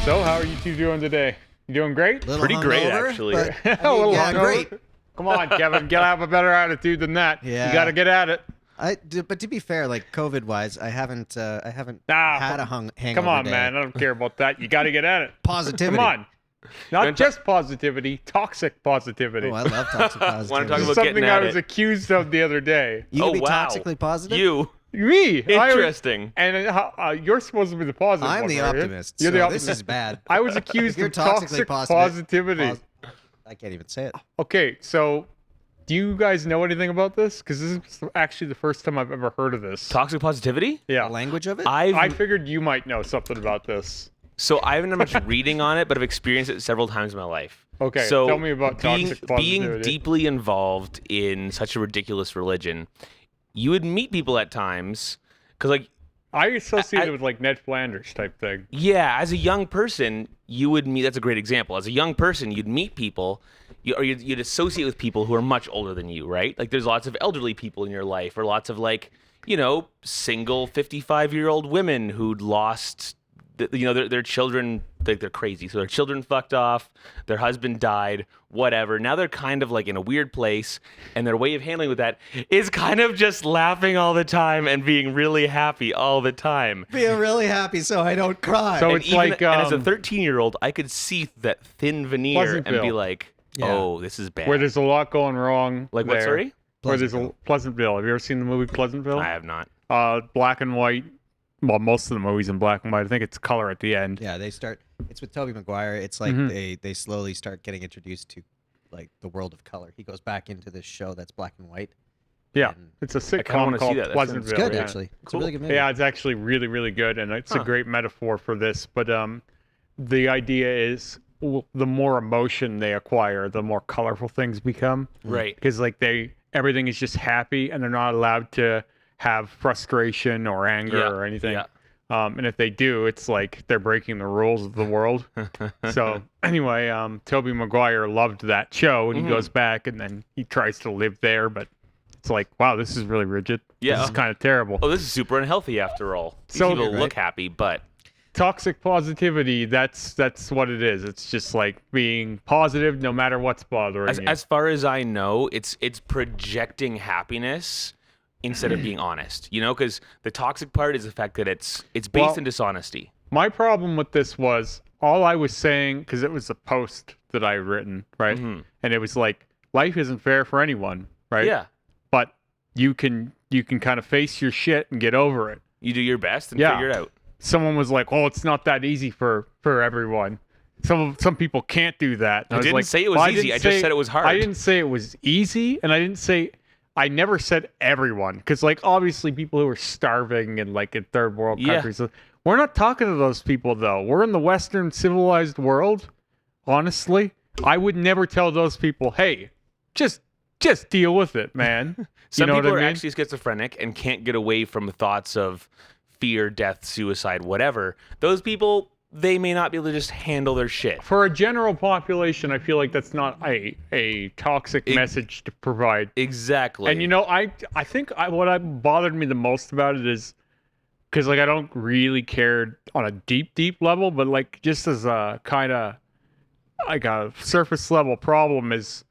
So, how are you two doing today? You doing great? Pretty great, actually. A little hungover. Great. Come on, Kevin. Gotta have a better attitude than that. Yeah. You gotta get at it. But to be fair, like COVID-wise, I haven't had a hangover. Come on, day. man. I don't care about that. You gotta get at it. Positivity. Come on. Not just positivity, toxic positivity. Oh, I love toxic positivity. Want to talk This is about something getting I at was it? accused of the other day. You can be wow. toxically positive? You. Me. Interesting. You're supposed to be the positive I'm one, the right? optimist. You're the so optimist. This is bad. I was accused You're of toxically toxic positive. positivity. I can't even say it. Okay, so do you guys know anything about this? Because this is actually the first time I've ever heard of this. Toxic positivity? Yeah. The language of it? I figured you might know something about this. So I haven't done much reading on it, but I've experienced it several times in my life. Okay, so tell me about toxic positivity. Being deeply involved in such a ridiculous religion, you would meet people at times, because like, I associate it with like Ned Flanders type thing. yeah, as a young person, you would meet. That's a great example. As a young person, you'd meet people, you'd associate with people who are much older than you, right? Like, there's lots of elderly people in your life, or lots of like, single 55-year-old women who'd lost, their children. Like, they're crazy, so their children fucked off, their husband died, whatever. Now they're kind of like in a weird place, and their way of handling with that is kind of just laughing all the time and being really happy all the time. Being really happy so I don't cry. So And it's even, like, and as a 13-year-old, I could see that thin veneer and be Pleasantville. like, Yeah. oh, this is bad. where there's a lot going wrong. Like what, there. sorry? Where there's a Pleasantville. Have you ever seen the movie Pleasantville? I have not. Black and white. Well, most of the movies in black and white. I think it's color at the end. Yeah, it's with Tobey Maguire. It's like they slowly start getting introduced to like the world of color. He goes back into this show that's black and white. Yeah, And it's a kinda sitcom wanna see called that. That sounds Pleasantville. It's good, yeah. actually. It's Cool. a really good movie. Yeah, it's actually really, really good, and it's a great metaphor for this. But the idea is the more emotion they acquire, the more colorful things become. Right. Because like everything is just happy, and they're not allowed to have frustration or anger Yeah, or anything. yeah. And if they do, it's like they're breaking the rules of the world. So anyway, Tobey Maguire loved that show, and he goes back, and then he tries to live there, but it's like, wow, this is really rigid. Yeah. This is kind of terrible. Oh, this is super unhealthy after all. These So- people Right. look happy, but Toxic positivity, that's what it is. It's just like being positive no matter what's bothering you. as far as I know, it's projecting happiness instead of being honest. Because the toxic part is the fact that it's based Well- in dishonesty. My problem with this was all I was saying, because it was a post that I had written, right? And it was like, life isn't fair for anyone, right? Yeah. But you can kind of face your shit and get over it. You do your best and Yeah. figure it out. Someone was like, "Oh, it's not that easy for everyone. Some people can't do that." And I was didn't like, say it was "Well, easy. I just said it was hard." I didn't say it was easy, and I never said everyone, because like obviously people who are starving and like in third world Yeah. countries, we're not talking to those people though. We're in the Western civilized world. Honestly, I would never tell those people, "Hey, just deal with it, man." Some you know people what are I mean? actually schizophrenic and can't get away from the thoughts of fear, death, suicide, whatever. Those people, they may not be able to just handle their shit. For a general population, I feel like that's not a toxic message to provide. Exactly. And I think what bothered me the most about it is because like I don't really care on a deep level, but like just as a kind of like a surface level problem is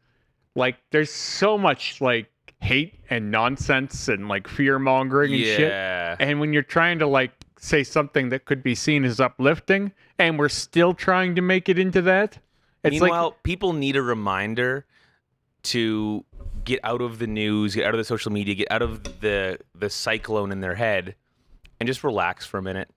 like there's so much like hate and nonsense and like fear mongering and shit. Yeah. And when you're trying to like say something that could be seen as uplifting, and we're still trying to make it into that, it's Meanwhile, people need a reminder to get out of the news, get out of the social media, get out of the cyclone in their head, and just relax for a minute.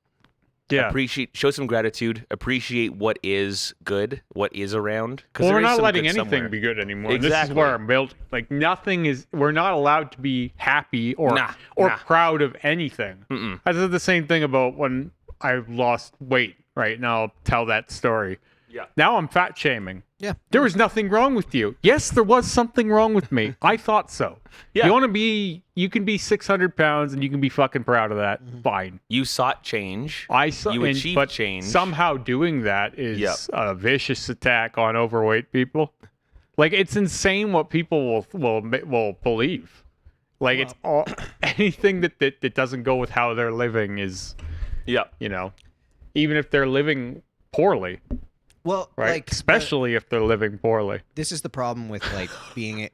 yeah. Show some gratitude, appreciate what is good, what is around. 'Cause Well, there we're is not some letting good anything somewhere. be good anymore. This is Exactly. where I'm built. Like we're not allowed to be happy or Nah. proud of anything. I did the same thing about when I lost weight, right? And I'll tell that story. Yeah. Now I'm fat shaming. Yeah. There was nothing wrong with you. Yes, there was something wrong with me. I thought so. Yeah. You can be 600 pounds and you can be fucking proud of that. Fine. You sought change. I saw, You achieved but change. somehow doing that is Yep. a vicious attack on overweight people. Like it's insane what people will believe. Like it's all anything that doesn't go with how they're living is, Yeah. even if they're living poorly, Well, right? like Especially if they're living poorly. this is the problem with like being.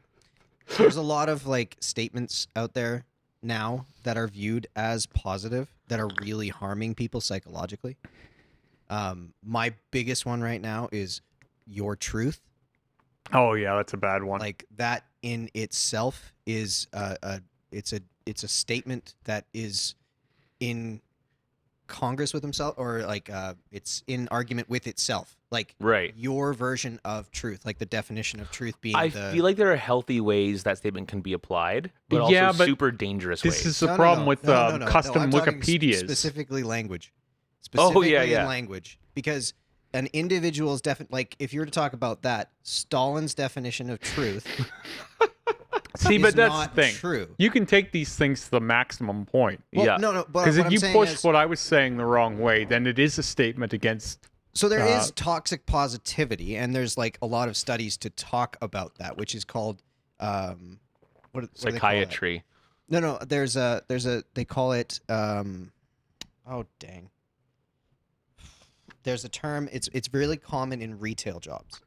There's a lot of like statements out there now that are viewed as positive that are really harming people psychologically. My biggest one right now is your truth. Oh yeah, that's a bad one. Like that in itself is it's a statement that is in Congress with himself, or like it's in argument with itself. Like Right. your version of truth, like the definition of truth being I the feel like there are healthy ways that statement can be applied, but Yeah, also but super dangerous this ways. is the problem with no, custom I'm talking Wikipedias. specifically language. Oh, Specifically yeah, yeah. in language, because an individual's like if you were to talk about that, Stalin's definition of truth See, is but that's not the thing. true. You can take these things to the maximum point. Well, Yeah. no, but Because what if I'm you saying push is, what I was saying the wrong way, then it is a statement against. so there is toxic positivity, and there's like a lot of studies to talk about that, which is called what do they call that? Psychiatry. No, there's a they call it oh dang. There's a term. It's really common in retail jobs.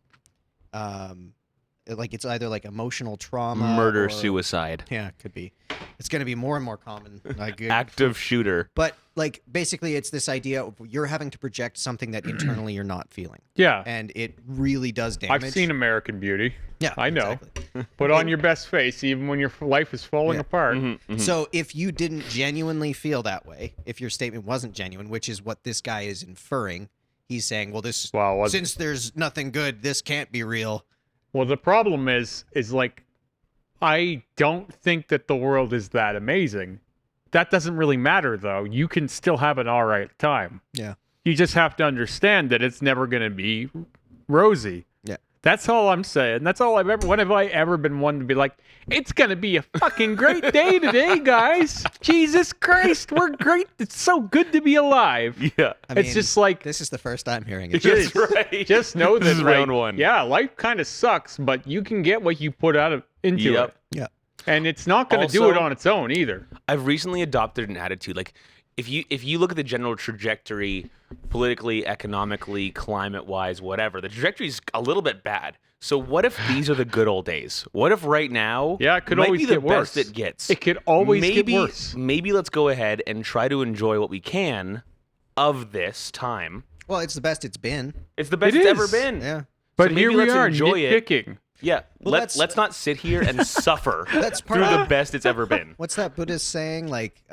Like it's either like emotional trauma, Murder, or, suicide. Yeah, it could be. It's going to be more and more common. Like, Active shooter. but like basically, it's this idea of you're having to project something that internally you're not feeling, Yeah, and it really does damage. I've seen American Beauty. Yeah, I know. exactly. Put on your best face, even when your life is falling Yeah. apart. Mm-hmm. So if you didn't genuinely feel that way, if your statement wasn't genuine, which is what this guy is inferring, he's saying, well, this Well, since there's nothing good, this can't be real. well, the problem is like, I don't think that the world is that amazing. That doesn't really matter, though. You can still have an all right time. Yeah. You just have to understand that it's never going to be rosy. Yeah. That's all I'm saying. That's all I've ever. When have I ever been one to be like, it's going to be a fucking great day today, guys? Jesus Christ, we're great. It's so good to be alive. Yeah. I It's mean, just like, this is the first time hearing it. Just- That's right. just know that This is like, round one. Yeah, life kind of sucks, but you can get what you put into Yep. it. Yeah. And it's not going to do it Also- on its own either. I've recently adopted an attitude like if you look at the general trajectory politically, economically, climate-wise, whatever, the trajectory is a little bit bad. So what if these are the good old days? What if right now Yeah, it could might always be the get worse. best it gets? It could always maybe, get worse. Maybe let's go ahead and try to enjoy what we can of this time. Well, it's the best it's been. It's the best It it's ever is. been. Yeah. But maybe here we let's are enjoy it. nitpicking. Yeah, Well, let's not sit here and suffer That's part through of the best it's ever been. What's that Buddhist saying? Like,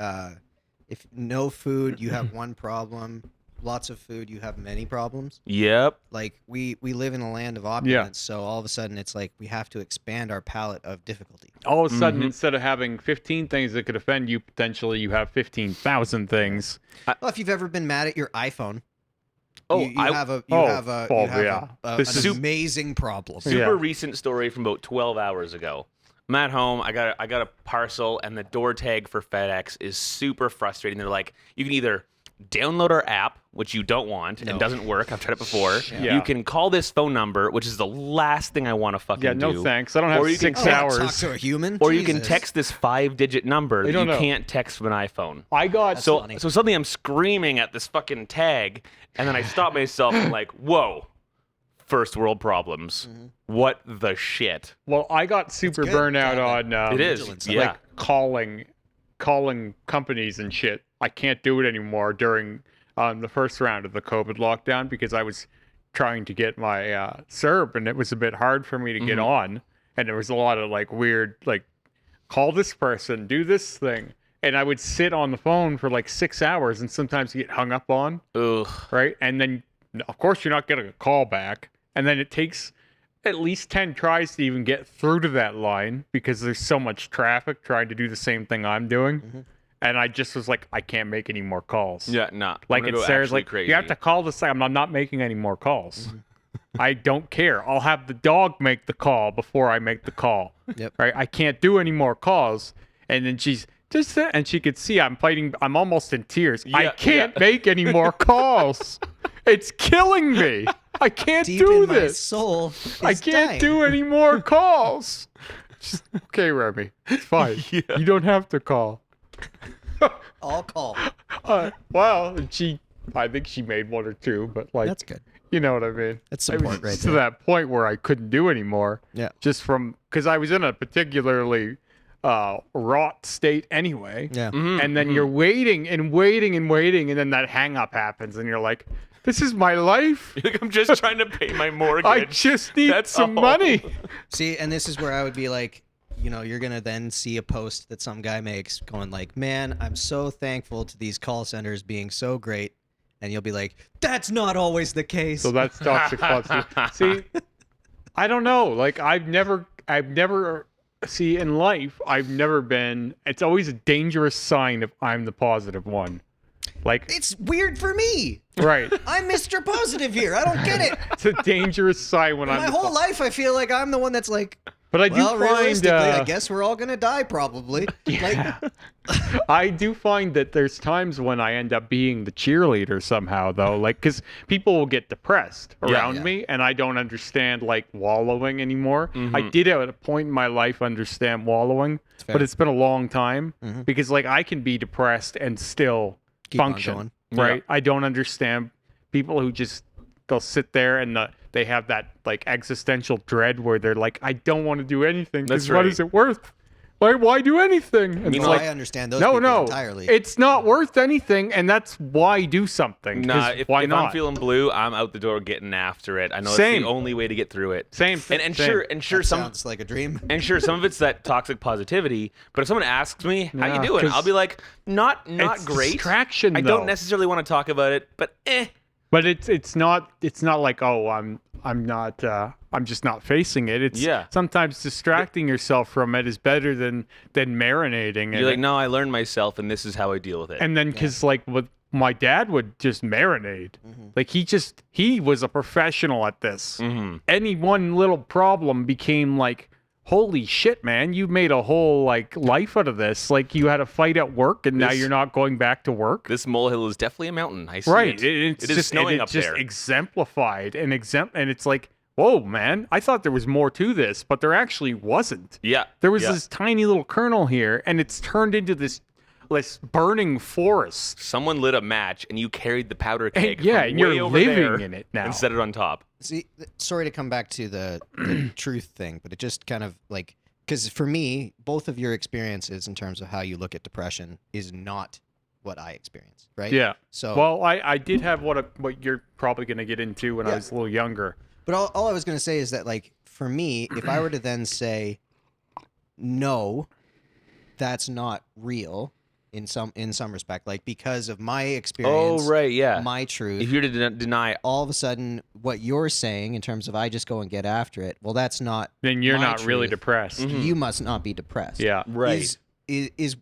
if no food, you have one problem. Lots of food, you have many problems. Yep. Like we live in a land of opulence, so all of a sudden it's like we have to expand our palette of difficulty. All of a sudden, Mhm. instead of having 15 things that could offend you, potentially you have 15,000 things. Well, if you've ever been mad at your iPhone, Oh, you I- have a Oh, you have a, well, you have yeah. a, This an is- amazing problem. Super Yeah. recent story from about 12 hours ago. I'm at home. I got a parcel, and the door tag for FedEx is super frustrating. They're like, you can either download our app, which you don't want No. and doesn't work. I've tried it before. Yeah. You can call this phone number, which is the last thing I want to fucking Yeah, no do. thanks. I don't have Or you can 6 text- hours. Talk to a human. Or you can Jesus. text this 5-digit number that don't you know. can't text from an iPhone. I got That's So funny. suddenly I'm screaming at this fucking tag, and then I stop myself and like, whoa, first world problems. What the shit? well, I got super good burnt to out have on It is. vigilance. Yeah. like calling companies and shit. I can't do it anymore during the first round of the COVID lockdown because I was trying to get my CERB and it was a bit hard for me to get on. And there was a lot of like weird, like, call this person, do this thing. And I would sit on the phone for like 6 hours and sometimes get hung up on, Ugh. right? And then, of course, you're not getting a call back. And then it takes at least 10 tries to even get through to that line because there's so much traffic trying to do the same thing I'm doing. And I just was like, I can't make any more calls. Yeah, nah. Like it's Sarah's like, crazy. you have to call this. I'm not making any more calls. I don't care. I'll have the dog make the call before I make the call. Yep. Right? I can't do any more calls. And then she's just and she could see I'm fighting. I'm almost in tears. I Yeah, can't yeah. make any more calls. It's killing me. I can't Deep do in my this. soul, is I can't dying. do any more calls. Just, okay, Remy. It's fine. Yeah. You don't have to call. I'll call. Well, I think she made one or two, but like, That's good. You know what I mean? That's I was support right to there. that point where I couldn't do anymore. Yeah. Just from because I was in a particularly wrought state anyway. Yeah. And then you're waiting and waiting and waiting, and then that hang up happens, and you're like, "This is my life. Like, I'm just trying to pay my mortgage. I just need That's some all." money." See, and this is where I would be like, you know, you're gonna then see a post that some guy makes going like, "Man, I'm so thankful to these call centers being so great," and you'll be like, "That's not always the case." So that's toxic positivity. See, I don't know. Like I've never see in life. I've never been. It's always a dangerous sign if I'm the positive one. Like It's weird for me. right. I'm Mr. Positive here. I don't get it. It's a dangerous sign when I'm My the whole life, I feel like I'm the one that's like, But I do well, find realistically, I guess we're all gonna die probably. yeah. I do find that there's times when I end up being the cheerleader somehow, though, like because people will get depressed around yeah. me, and I don't understand like wallowing anymore. I did at a point in my life understand wallowing, fair. but it's been a long time because like I can be depressed and still Keep on function, going. right? I don't understand people who just they'll sit there and they have that like existential dread where they're like, I don't want to do anything because That's what right. is it worth? Why do anything? And it's Well, like, I understand those no, people no, entirely. it's not worth anything, and that's why do something. 'cause Nah, if why not? I'm feeling blue, I'm out the door getting after it. I know Same. it's the only way to get through it. Same thing. And same. sure That some sounds like a dream. and sure some of it's that toxic positivity. But if someone asks me how Yeah, you doing, 'cause I'll be like, not it's great. distraction, I though. don't necessarily want to talk about it, but But it's not like, oh, I'm just not facing it. It's Yeah. sometimes distracting yourself from it is better than marinating in You're like, it. no, I learned myself, and this is how I deal with it. And then because like what my dad would just marinate, like he was a professional at this. Any one little problem became like, holy shit, man, you made a whole like life out of this. Like you had a fight at work, and now This- you're not going back to work. This molehill is definitely a mountain. I see Right. it. It's It is just snowing and up it's just there. exemplified and and it's like, whoa, man, I thought there was more to this, but there actually wasn't. Yeah. There was yeah. this tiny little kernel here, and it's turned into this burning forest. Someone lit a match, and you carried the powder keg. yeah, from and you're way over living there in it now. and set it on top. See, sorry to come back to the truth thing, but it just kind of like, because for me, both of your experiences in terms of how you look at depression is not what I experience, right? Yeah. So, Well, I did have what you're probably going to get into when I Yeah. was a little younger. but all I was going to say is that, like, for me, if I were to then say, no, that's not real in some respect, like because of my experience, Oh, right, yeah. my truth. If you're to deny, all of a sudden, what you're saying in terms of I just go and get after it, well, that's not. Then you're my not really truth. depressed. You must not be depressed. Yeah. right. Is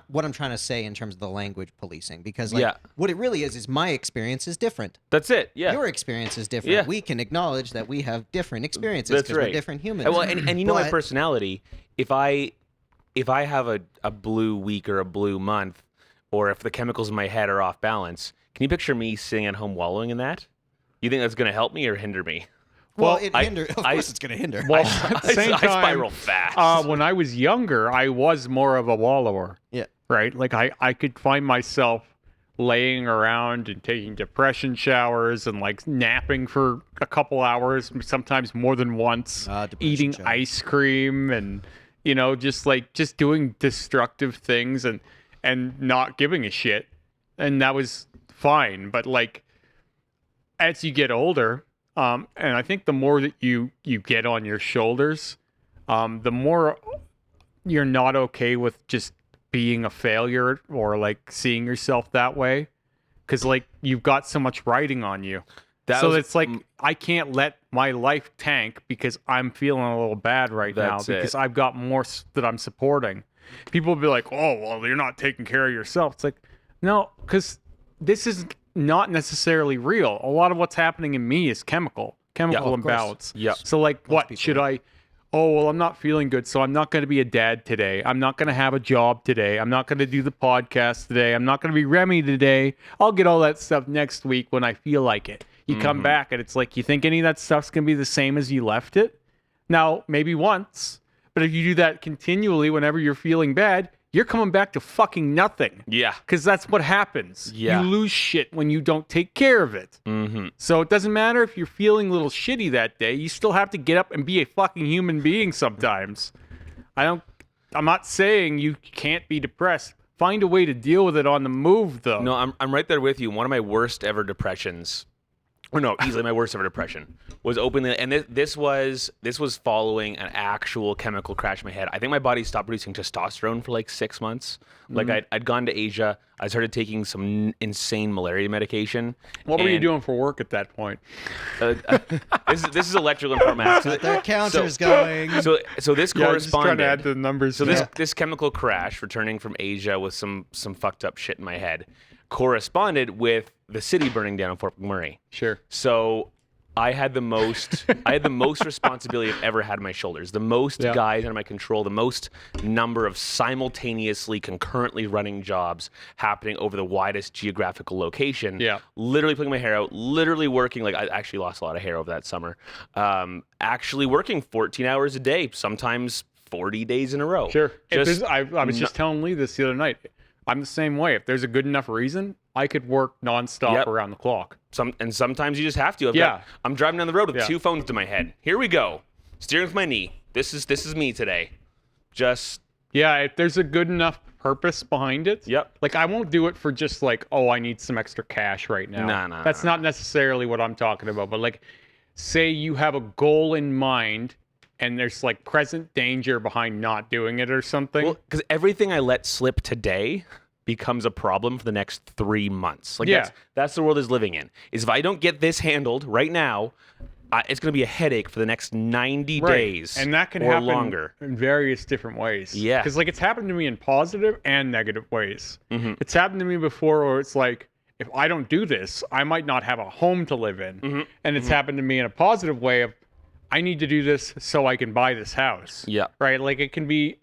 what I'm trying to say in terms of the language policing, because like Yeah. what it really is my experience is different. That's it. Yeah. Your experience is different. Yeah. We can acknowledge that we have different experiences That's because right. we're different humans. Well, and you know my But- personality. If I have a blue week or a blue month, or if the chemicals in my head are off balance, can you picture me sitting at home wallowing in that? You think that's going to help me or hinder me? Well, Well, it of course it's going to hinder. Well, at the same I time, spiral fast. when I was younger, I was more of a wallower. Yeah. Right? Like I could find myself laying around and taking depression showers and like napping for a couple hours, sometimes more than once, Depression eating showers. ice cream and just doing destructive things and not giving a shit. And that was fine, but like as you get older, and I think the more that you get on your shoulders, the more you're not okay with just being a failure or like seeing yourself that way, because like you've got so much writing on you. So it's like I can't let my life tank because I'm feeling a little bad right now That's it. because I've got more that I'm supporting. People will be like, "Oh, well, you're not taking care of yourself." It's like, no, because this is not necessarily real. A lot of what's happening in me is chemical of course. imbalance. Yeah. So like, what people should are. I? Oh, well, I'm not feeling good, so I'm not going to be a dad today. I'm not going to have a job today. I'm not going to do the podcast today. I'm not going to be Remy today. I'll get all that stuff next week when I feel like it. You come back and it's like, you think any of that stuff's going to be the same as you left it? Now, maybe once, but if you do that continually whenever you're feeling bad, you're coming back to fucking nothing. Yeah. Because that's what happens. Yeah. You lose shit when you don't take care of it. Mm-hmm. So it doesn't matter if you're feeling a little shitty that day. You still have to get up and be a fucking human being sometimes. I'm not saying you can't be depressed. Find a way to deal with it on the move, though. No, I'm right there with you. One of my worst ever depressions, or no, easily my worst ever depression, was openly, and this was following an actual chemical crash in my head. I think my body stopped producing testosterone for like 6 months. Like I'd gone to Asia. I started taking some insane malaria medication. What were you doing for work at that point? This is electrical informatics. Their counter's going. So this Yeah, just trying corresponded. to add the numbers. So this chemical crash, returning from Asia with some fucked up shit in my head, corresponded with the city burning down in Fort McMurray. Sure. So I had the most responsibility I've ever had on my shoulders. The most guys under my control, the most number of simultaneously concurrently running jobs happening over the widest geographical location. Yeah. Literally pulling my hair out, literally working, like I actually lost a lot of hair over that summer. Actually working 14 hours a day, sometimes 40 days in a row. Sure. Just I was just telling Lee this the other night. I'm the same way. If there's a good enough reason, I could work nonstop around the clock. Sometimes you just have to. I'm driving down the road with 2 phones to my head. Here we go. Steering with my knee. This is me today. Just if there's a good enough purpose behind it. Yep. Like I won't do it for just like, oh, I need some extra cash right now. No. That's not necessarily what I'm talking about. But like, say you have a goal in mind and there's like present danger behind not doing it or something. Well, because everything I let slip today becomes a problem for the next 3 months. Like that's the world is living in. Is if I don't get this handled right now, it's going to be a headache for the next 90 days, and that can or happen longer in various different ways. Yeah, because like it's happened to me in positive and negative ways. Mm-hmm. It's happened to me before, where it's like if I don't do this, I might not have a home to live in, and it's happened to me in a positive way of I need to do this so I can buy this house. Yeah, right. Like it can be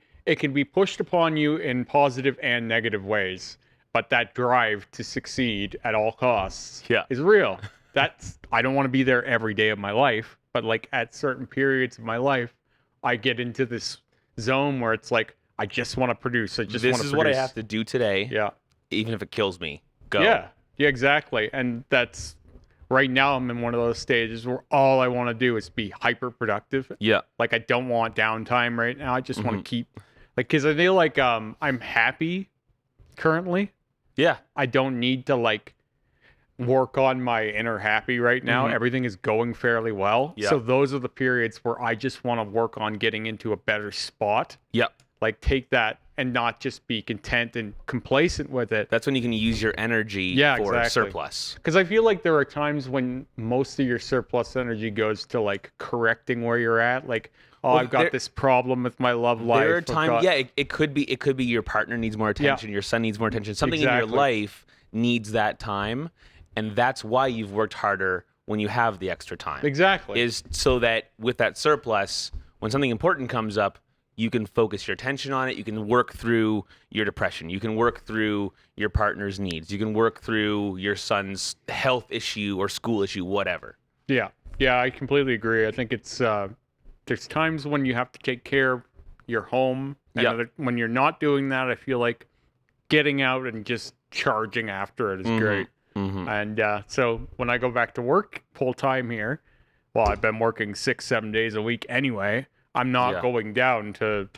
pushed upon you in positive and negative ways, but that drive to succeed at all costs is real. I don't want to be there every day of my life, but like at certain periods of my life, I get into this zone where it's like, I just want to produce. This is what I have to do today. Yeah. Even if it kills me. Go. Yeah, exactly. And that's right now I'm in one of those stages where all I want to do is be hyper productive. Yeah. Like I don't want downtime right now. I just want to keep because I feel like I'm happy currently. Yeah. I don't need to like work on my inner happy right now. Everything is going fairly well. Yeah. So those are the periods where I just want to work on getting into a better spot. Yep. Like take that and not just be content and complacent with it. That's when you can use your energy for surplus. Because I feel like there are times when most of your surplus energy goes to like correcting where you're at. Like, I've got this problem with my love life. There are times, it could be your partner needs more attention, your son needs more attention. Something in your life needs that time, and that's why you've worked harder when you have the extra time. Exactly. Is so that with that surplus, when something important comes up, you can focus your attention on it. You can work through your depression. You can work through your partner's needs. You can work through your son's health issue or school issue, whatever. Yeah, I completely agree. I think it's there's times when you have to take care of your home. And when you're not doing that, I feel like getting out and just charging after it is great. And so when I go back to work full time here, well, I've been working 6-7 days a week anyway. I'm not going down to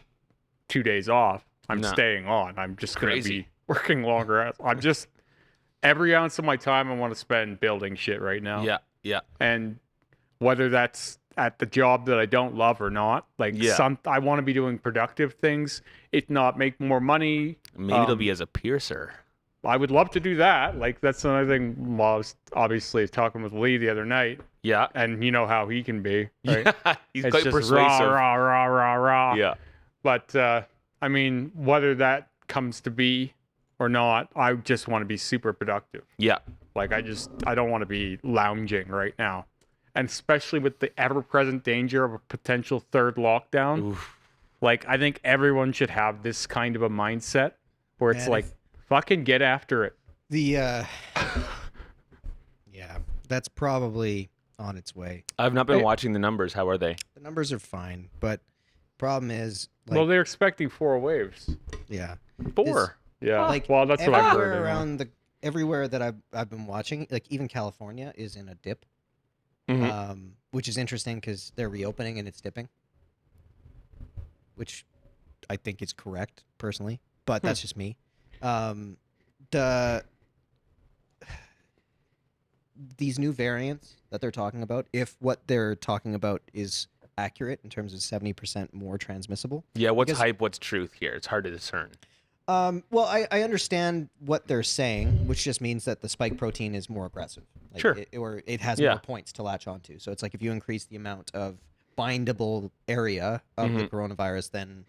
2 days off. I'm staying on. I'm just going to be working longer. I'm just every ounce of my time I want to spend building shit right now. Yeah. And whether that's at the job that I don't love or not, like I want to be doing productive things. If not, make more money. Maybe it'll be as a piercer. I would love to do that. Like that's another thing. Well, I was obviously talking with Lee the other night. Yeah. And you know how he can be. Right? Yeah, he's it's quite just persuasive. Rah. Yeah. But I mean, whether that comes to be or not, I just want to be super productive. Yeah. Like I don't want to be lounging right now. And especially with the ever-present danger of a potential third lockdown. Oof. Like I think everyone should have this kind of a mindset where it's like, fucking get after it. That's probably on its way. I've not been watching the numbers. How are they? The numbers are fine, but problem is, like, well, they're expecting 4 waves. Yeah. 4. Yeah. Like well, that's what I've heard. everywhere anyway. around everywhere that I've been watching, like even California is in a dip, which is interesting because they're reopening and it's dipping, which I think is correct personally, but that's just me. These new variants that they're talking about, if what they're talking about is accurate in terms of 70% more transmissible. Yeah, what's Because- hype, what's truth here? It's hard to discern. Well, I understand what they're saying, which just means that the spike protein is more aggressive. Like Sure. Or it has Yeah. more points to latch onto. So it's like if you increase the amount of bindable area of the coronavirus, then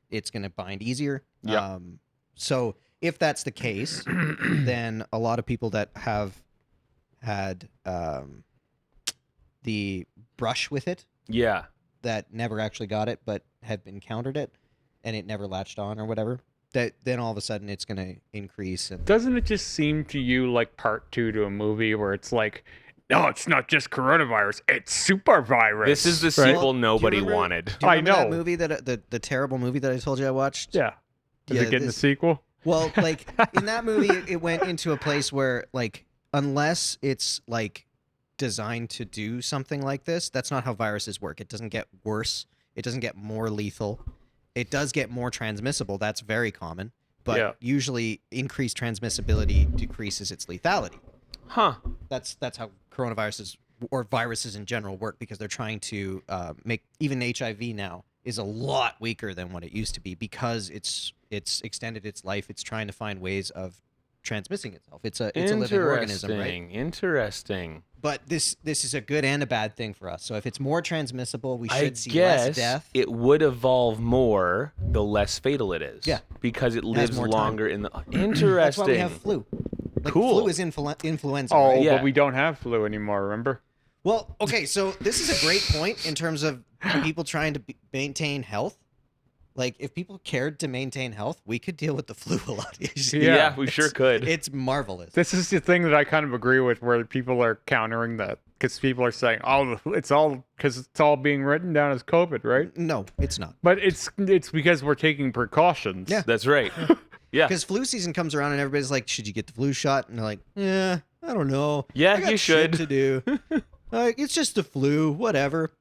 it's going to bind easier. Yeah. So if that's the case, then a lot of people that have had the brush with it Yeah. that never actually got it but have encountered it and it never latched on or whatever, that then all of a sudden it's going to increase. And Doesn't it just seem to you like part 2 to a movie where it's like, no, it's not just coronavirus, it's super virus. This is the right? sequel Do you nobody remember- wanted. Do you I remember that know. movie that the terrible movie that I told you I watched? Yeah. Is Yeah, it getting this- a sequel? Well, like in that movie, it went into a place where, like, unless it's like designed to do something like this, that's not how viruses work. It doesn't get worse. It doesn't get more lethal. It does get more transmissible. That's very common. But Yeah. usually, increased transmissibility decreases its lethality. Huh. That's how coronaviruses or viruses in general work, because they're trying to make even HIV now is a lot weaker than what it used to be because it's extended its life. It's trying to find ways of transmitting itself. It's a living organism, right? Interesting. But this is a good and a bad thing for us. So if it's more transmissible, we I should see less guess death. it would evolve more the less fatal it is. Yeah. Because it lives more time. longer in the. Interesting. That's why we have flu. Like, Cool. Flu is influenza. Oh, right? Yeah. but we don't have flu anymore, remember? Well, okay, so this is a great point in terms of people trying to maintain health. Like, if people cared to maintain health, we could deal with the flu a lot easier. Yeah, Yeah, we sure could. It's marvelous. This is the thing that I kind of agree with, where people are countering that because people are saying, "Oh, it's all because it's all being written down as COVID, right?" No, it's not. But it's because we're taking precautions. Yeah. That's right. Yeah. Because flu season comes around and everybody's like, should you get the flu shot? And they're like, yeah, I don't know. Yeah, I got you shit should. to do. Like, it's just the flu, whatever.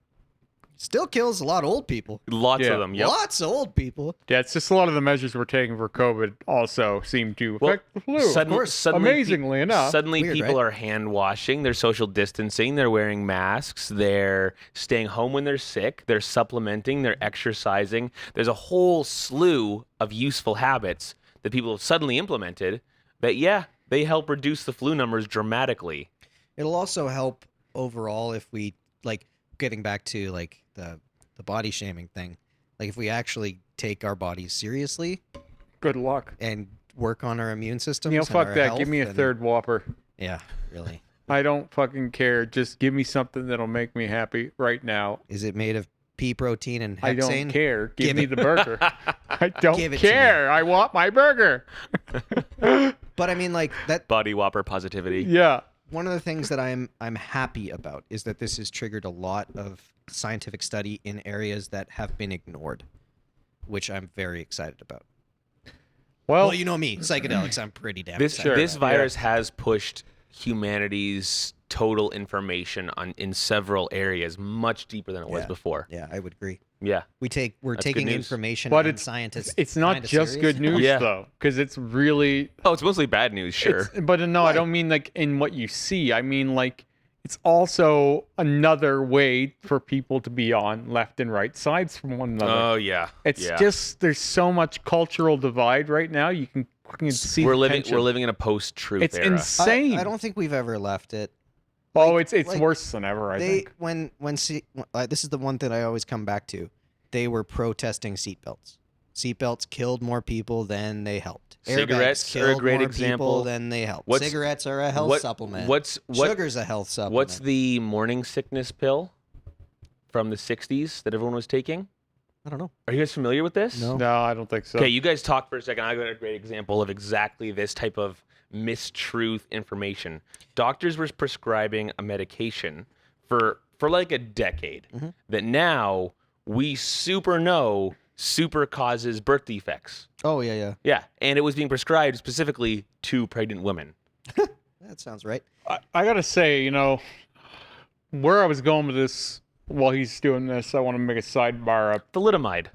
Still kills a lot of old people. Lots Yeah. of them. Yep. Lots of old people. Yeah, it's just a lot of the measures we're taking for COVID also seem to affect the flu. Suddenly, Amazingly enough. Suddenly Weird, people right? are hand washing, they're social distancing, they're wearing masks, they're staying home when they're sick, they're supplementing, they're exercising. There's a whole slew of useful habits that people have suddenly implemented that, yeah, they help reduce the flu numbers dramatically. It'll also help overall if we, like, getting back to, like, the body shaming thing. Like, if we actually take our bodies seriously Good luck. and work on our immune systems. You know, and fuck our that. health, Give me a then- third Whopper. Yeah, really. I don't fucking care. Just give me something that'll make me happy right now. Is it made of pea protein and hexane? I don't care. Give Give me it- the burger. I don't Give it to me. care. I want my burger. But I mean, like, that. Body whopper positivity. Yeah. One of the things that I'm happy about is that this has triggered a lot of scientific study in areas that have been ignored, which I'm very excited about. Well, Well, you know me, psychedelics. I'm pretty damn This excited. this about. virus has pushed humanity's total information in several areas much deeper than it was Yeah. before. Yeah, I would agree. Yeah. We're That's good taking news. information But and it's- scientists. it's not kinda just serious. good news Yeah. though, because it's really. Oh, it's mostly bad news, sure. But no, I Why? don't mean like in what you see. I mean like it's also another way for people to be on left and right sides from one another. Oh yeah. It's yeah. just there's so much cultural divide right now. You can fucking see. we're the living tension. we're living in a post-truth It's era. insane. I don't think we've ever left it. Oh, like- it's like, worse than ever. I think. This is the one that I always come back to. They were protesting seatbelts. Seatbelts killed more people than they helped. Cigarettes Airbags are a killed great more example. people than they helped. What's- Cigarettes are a health what- supplement. What's Sugar's a health supplement. what's the morning sickness pill from the 60s that everyone was taking? I don't know. Are you guys familiar with this? No. No, I don't think so. Okay, you guys talk for a second. I got a great example of exactly this type of mistruth information. Doctors were prescribing a medication for like a decade Mhm. that now we super know super causes birth defects. Oh yeah. Yeah, and it was being prescribed specifically to pregnant women. That sounds right. I gotta say, you know, where I was going with this while he's doing this, I want to make a sidebar up. Thalidomide.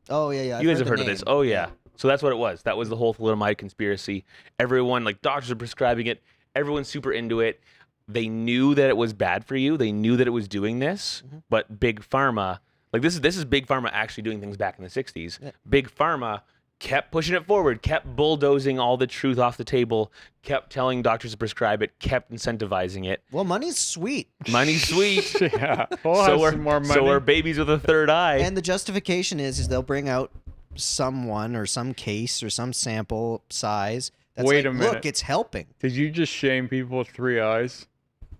Oh yeah. You guys have heard of this? Oh yeah. So that's what it was. That was the whole thalidomide conspiracy. Everyone, like doctors are prescribing it. Everyone's super into it. They knew that it was bad for you. They knew that it was doing this, but Big Pharma, like this is Big Pharma actually doing things back in the 60s. Yeah. Big Pharma kept pushing it forward, kept bulldozing all the truth off the table, kept telling doctors to prescribe it, kept incentivizing it. Well, money's sweet. Money's sweet. Yeah. We'll have some more money. So are babies with a third eye. And the justification is they'll bring out someone or some case or some sample size that's Wait like, a minute. look, it's helping. Did you just shame people with 3 eyes?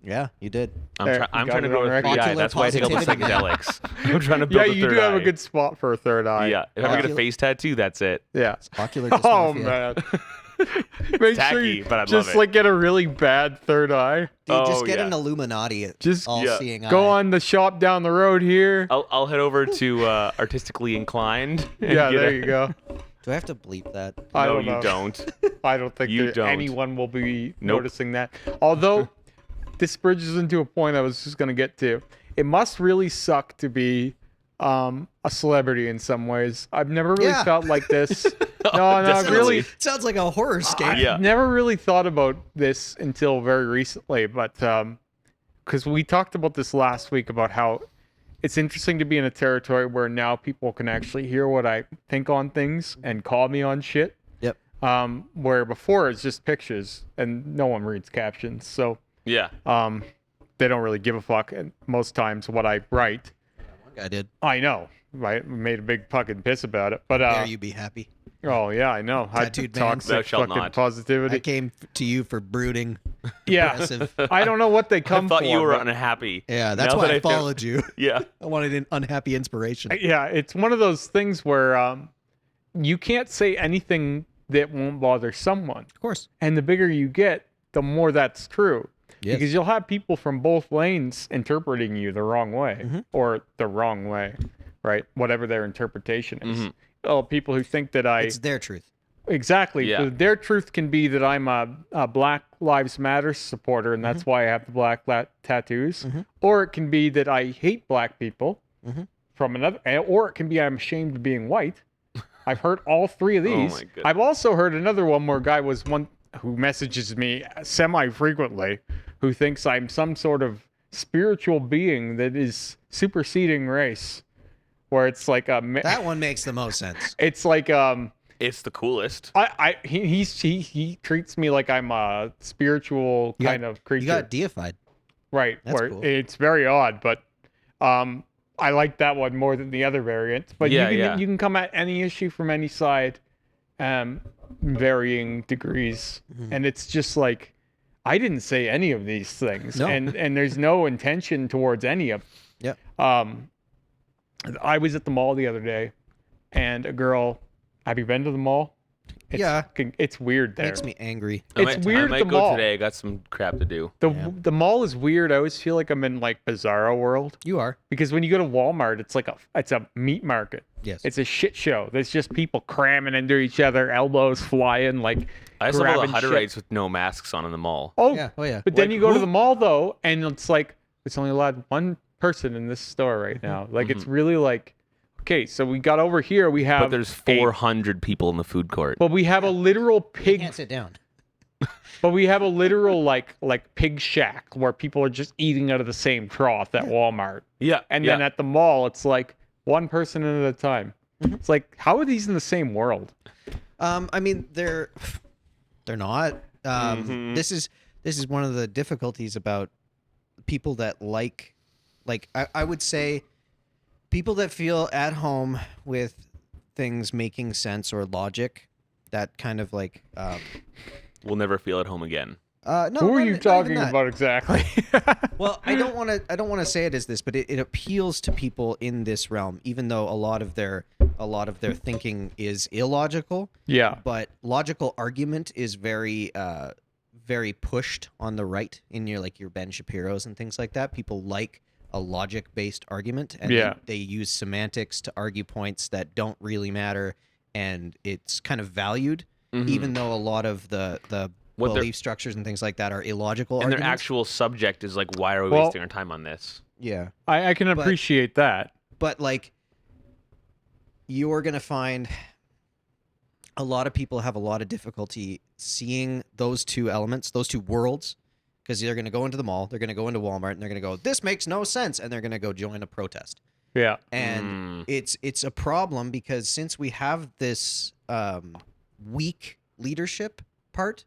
Yeah, you did. I'm trying to grow a third eye. Ocular That's why I take all the positivity. psychedelics. I'm trying to build Yeah, a you third do have eye. a good spot for a third eye. Yeah, if I get a Ocular- face tattoo, that's it. Yeah. Ocular Oh dysmorphia. man. Make Tacky, sure you but I love just it. like get a really bad third eye. Dude, just Oh, get yeah. an Illuminati Just all-seeing eye. Go on the shop down the road here. I'll head over to Artistically Inclined. and Yeah, get there a- you go. Do I have to bleep that? I No, don't you know. don't. I don't think You that don't. anyone will be Nope. noticing that. Although this bridges into a point I was just going to get to. It must really suck to be a celebrity in some ways. I've never really Yeah. felt like this. No, I definitely. really Sounds like a horror scape. Yeah. never really thought about this until very recently, but because we talked about this last week about how it's interesting to be in a territory where now people can actually hear what I think on things and call me on shit. Yep. Where before it's just pictures and no one reads captions, so Yeah. they don't really give a fuck. And most times what I write, One guy did. I know, right? Made a big fucking piss about it, but Dare you be happy? oh yeah, I know. Tattooed man. Toxic Thou shalt fucking not. positivity. I came to you for brooding. Yeah, Aggressive. I don't know what they I come thought for. you were but- unhappy. Yeah, that's Now why that I found- followed you. Yeah. I wanted an unhappy inspiration. Yeah, it's one of those things where you can't say anything that won't bother someone. Of course. And the bigger you get, the more that's true. Yes. Because you'll have people from both lanes interpreting you the wrong way or the wrong way, right? Whatever their interpretation is. Oh, people who think that It's their truth. Exactly. Yeah. Their truth can be that I'm a Black Lives Matter supporter and that's why I have the black tattoos. Or it can be that I hate black people from another, or it can be I'm ashamed of being white. I've heard all 3 of these. my goodness. I've also heard another one where a guy was one who messages me semi-frequently who thinks I'm some sort of spiritual being that is superseding race. Where it's like That one makes the most sense. it's like It's the coolest. he treats me like I'm a spiritual You got- kind of creature. You got deified. right. That's Where cool. it's very odd, but I like that one more than the other variant. But Yeah, you can yeah. you can come at any issue from any side, varying degrees, and it's just like I didn't say any of these things, No. and there's no intention towards any of. Yep. I was at the mall the other day, and a girl. Have you been to the mall? It's Yeah. it's weird there. Makes me angry. It's weird I at might the go mall. today. I got some crap to do. The mall is weird. I always feel like I'm in like Bizarro world You are. because when you go to Walmart, it's like it's a meat market. Yes. It's a shit show. There's just people cramming into each other, elbows flying, like I saw all the grabbing shit. Hutterites with no masks on in the mall. Oh, Yeah. Oh yeah. but then Like, you go to who- the mall though, and it's like it's only allowed one person in this store right now. Like it's really like, okay, so we got over here. We have But there's 400 people in the food court. but we have a literal You pig. can't sit down. But we have a literal like pig shack where people are just eating out of the same trough at Walmart. Yeah. And yeah. then at the mall, it's like one person at a time. It's like, how are these in the same world? I mean, they're not. This is one of the difficulties about people that like I would say people that feel at home with things making sense or logic. That kind of like We'll never feel at home again. no. Who are not- you not even talking that. about exactly? Well, I don't want to say it as this, but it appeals to people in this realm, even though a lot of their thinking is illogical. Yeah. But logical argument is very very pushed on the right in your Ben Shapiro's and things like that. People like a logic-based argument, and Yeah. they use semantics to argue points that don't really matter, and it's kind of valued, even though a lot of the What they're- belief structures and things like that are illogical And arguments. their actual subject is like, why are we Well- wasting our time on this? Yeah. I can appreciate that. But like, you're gonna find a lot of people have a lot of difficulty seeing those two elements, those two worlds, because they're gonna go into the mall, they're gonna go into Walmart, and they're gonna go, "This makes no sense," and they're gonna go join a protest. Yeah. And it's a problem because since we have this weak leadership part,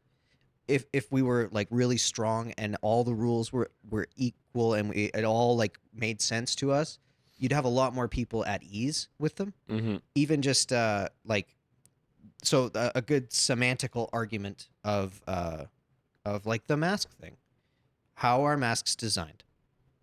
if we were like really strong and all the rules were equal and it all like made sense to us, you'd have a lot more people at ease with them. Even just like, so a good semantical argument of like the mask thing. How are masks designed?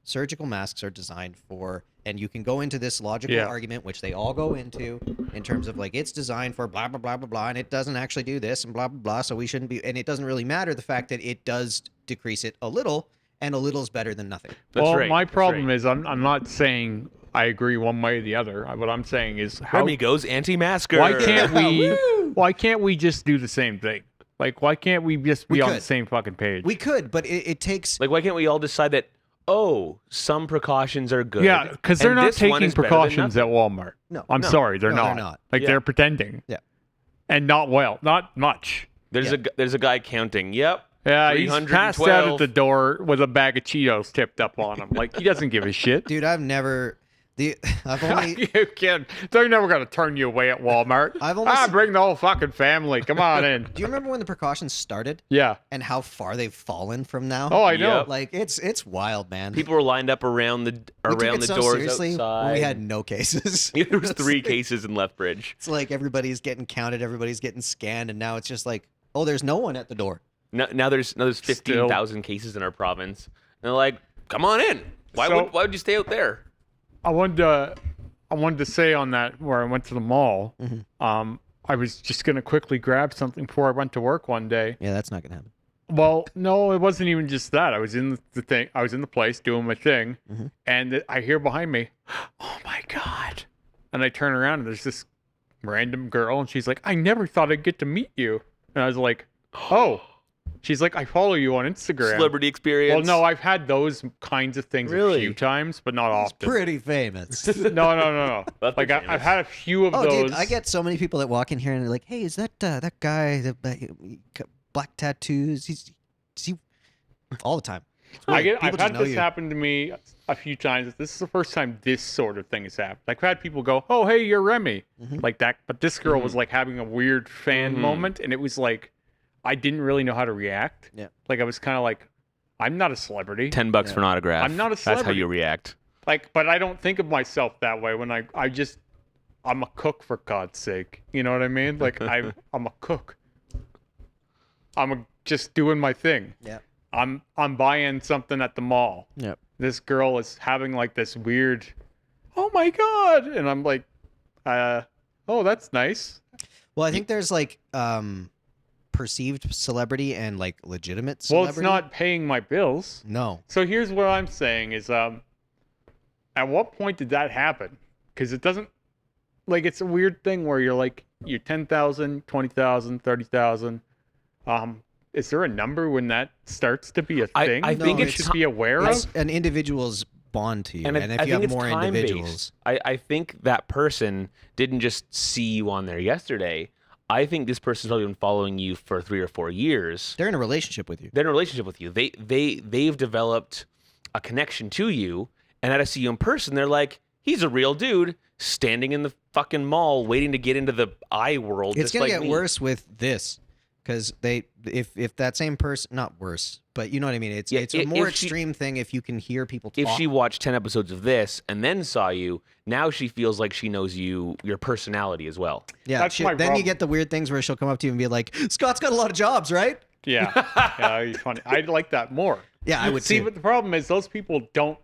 Surgical masks are designed for, and you can go into this logical argument, which they all go into, in terms of like, it's designed for blah, blah, blah, blah, blah, and it doesn't actually do this and blah, blah, blah, so we shouldn't be, and it doesn't really matter the fact that it does decrease it a little, and a little is better than nothing. My problem is I'm not saying I agree one way or the other. What I'm saying is Remy goes anti-masker. Why can't we just do the same thing? Like, why can't we just be on the same fucking page? We could, but it takes... Like, why can't we all decide that, oh, some precautions are good? Yeah, because they're and not this one taking is better than precautions at nothing? Walmart. No. I'm sorry, they're No, not. they're not. Like, Yeah. they're pretending. Yeah. And not much. There's a guy counting. Yep. Yeah, he's passed out at the 312. door with a bag of Cheetos tipped up on him. Like, he doesn't give a shit. Dude, I've only... You kid. They're never going to turn you away at Walmart. I've only seen- bring the whole fucking family. Come on in. Do you remember when the precautions started? Yeah. And how far they've fallen from now? Oh, I know. Yep. Like, it's wild, man. People were lined up around the We took it so doors seriously outside. when we had no cases. There was It's 3 like- cases in Lethbridge. It's like everybody's getting counted, everybody's getting scanned, and now it's just like, oh, there's no one at the door. Now there's 15,000 cases in our province. And they're like, come on in. Why would you stay out there? I wanted to say on that where I went to the mall. I was just gonna quickly grab something before I went to work one day. Yeah, that's not gonna happen. Well, no, it wasn't even just that. I was in the thing. I was in the place doing my thing, and I hear behind me, "Oh my god!" And I turn around and there's this random girl, and she's like, "I never thought I'd get to meet you." And I was like, "Oh." She's like, "I follow you on Instagram." Celebrity experience. Well, no, I've had those kinds of things a Really? few times, but not often. Pretty famous. No. That's Like famous. I've had a few of Oh, those. dude, I get so many people that walk in here and they're like, "Hey, is that that guy that black tattoos? Is he all the time?" It's weird. I've People had just know this you. happen to me a few times. This is the first time this sort of thing has happened. Like, I've had people go, "Oh, hey, you're Remy," like that. But this girl was like having a weird fan moment, and it was like I didn't really know how to react. Yeah. Like I was kind of like, I'm not a celebrity. $10 for an autograph. I'm not a That's how celebrity. you react. Like, but I don't think of myself that way when I'm a cook, for God's sake. You know what I mean? Like I'm a cook. Just doing my thing. Yeah. I'm buying something at the mall. Yep. This girl is having like this weird, "Oh my god," and I'm like, "Oh, that's nice." Well, I think there's like perceived celebrity and like legitimate Well, celebrity. it's not paying my bills. No. So here's what I'm saying is, at what point did that happen? Because it doesn't, like, it's a weird thing where you're like, you're 10,000, 20,000, 30,000. Is there a number when that starts to be a I thing? think that it's you should be aware It's of. an individual's bond to you, and, I if think you have it's more time-based. individuals, I think that person didn't just see you on there yesterday. I think this person's probably been following you for 3 or 4 years. they're in a relationship with you. They're in a relationship with you. They've developed a connection to you, and as I see you in person, they're like, he's a real dude standing in the fucking mall waiting to get into the eye world. It's just gonna like get me. worse with this, because if that same person, not worse, but you know what I mean. It's Yeah, it's a if more she- extreme thing if you can hear people talk. If she watched 10 episodes of this and then saw you, now she feels like she knows you, your personality as well. yeah, That's my then you problem. get the weird things where she'll come up to you and be like, "Scott's got a lot of jobs, right?" Yeah, yeah, it's funny. I'd like that more. Yeah, I would See, too. but the problem is those people don't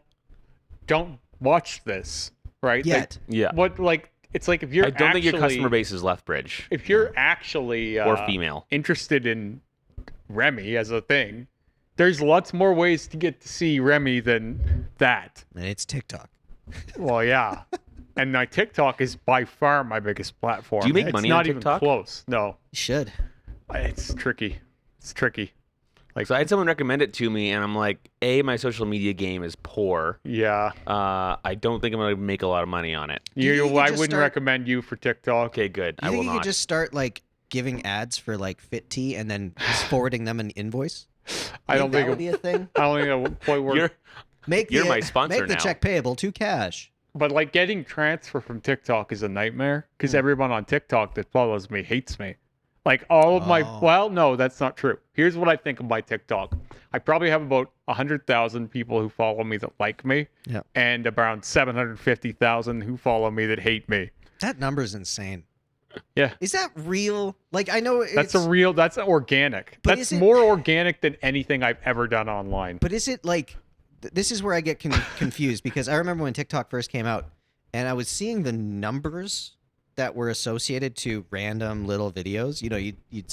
watch this, right? Yet. Yeah. What, like, it's like if you're I don't think your actually- customer base is Lethbridge if you're actually or female. interested in Remy as a thing, there's lots more ways to get to see Remy than that. And it's TikTok. Well, yeah. And my TikTok is by far my biggest platform. Do you make it's money not on TikTok? even close. No. You should. It's tricky. It's tricky. So I had someone recommend it to me, and I'm like, my social media game is poor. Yeah. I don't think I'm going to make a lot of money on it. I wouldn't recommend you for TikTok. Okay, good. You I think will you not. could just start like giving ads for like Fit Tea and then just forwarding them an invoice? I don't that think would be a thing. I don't think that would quite work. You're my sponsor Make the now. check payable to cash. But like getting transfer from TikTok is a nightmare because everyone on TikTok that follows me hates me. Like all of my, well, no, that's not true. Here's what I think of my TikTok. I probably have about 100,000 people who follow me that like me, and around 750,000 who follow me that hate me. That number's insane. Yeah. Is that real? Like, I know that's organic. But That's more organic than anything I've ever done online. But is it like, this is where I get confused because I remember when TikTok first came out and I was seeing the numbers that were associated to random little videos. You know, you'd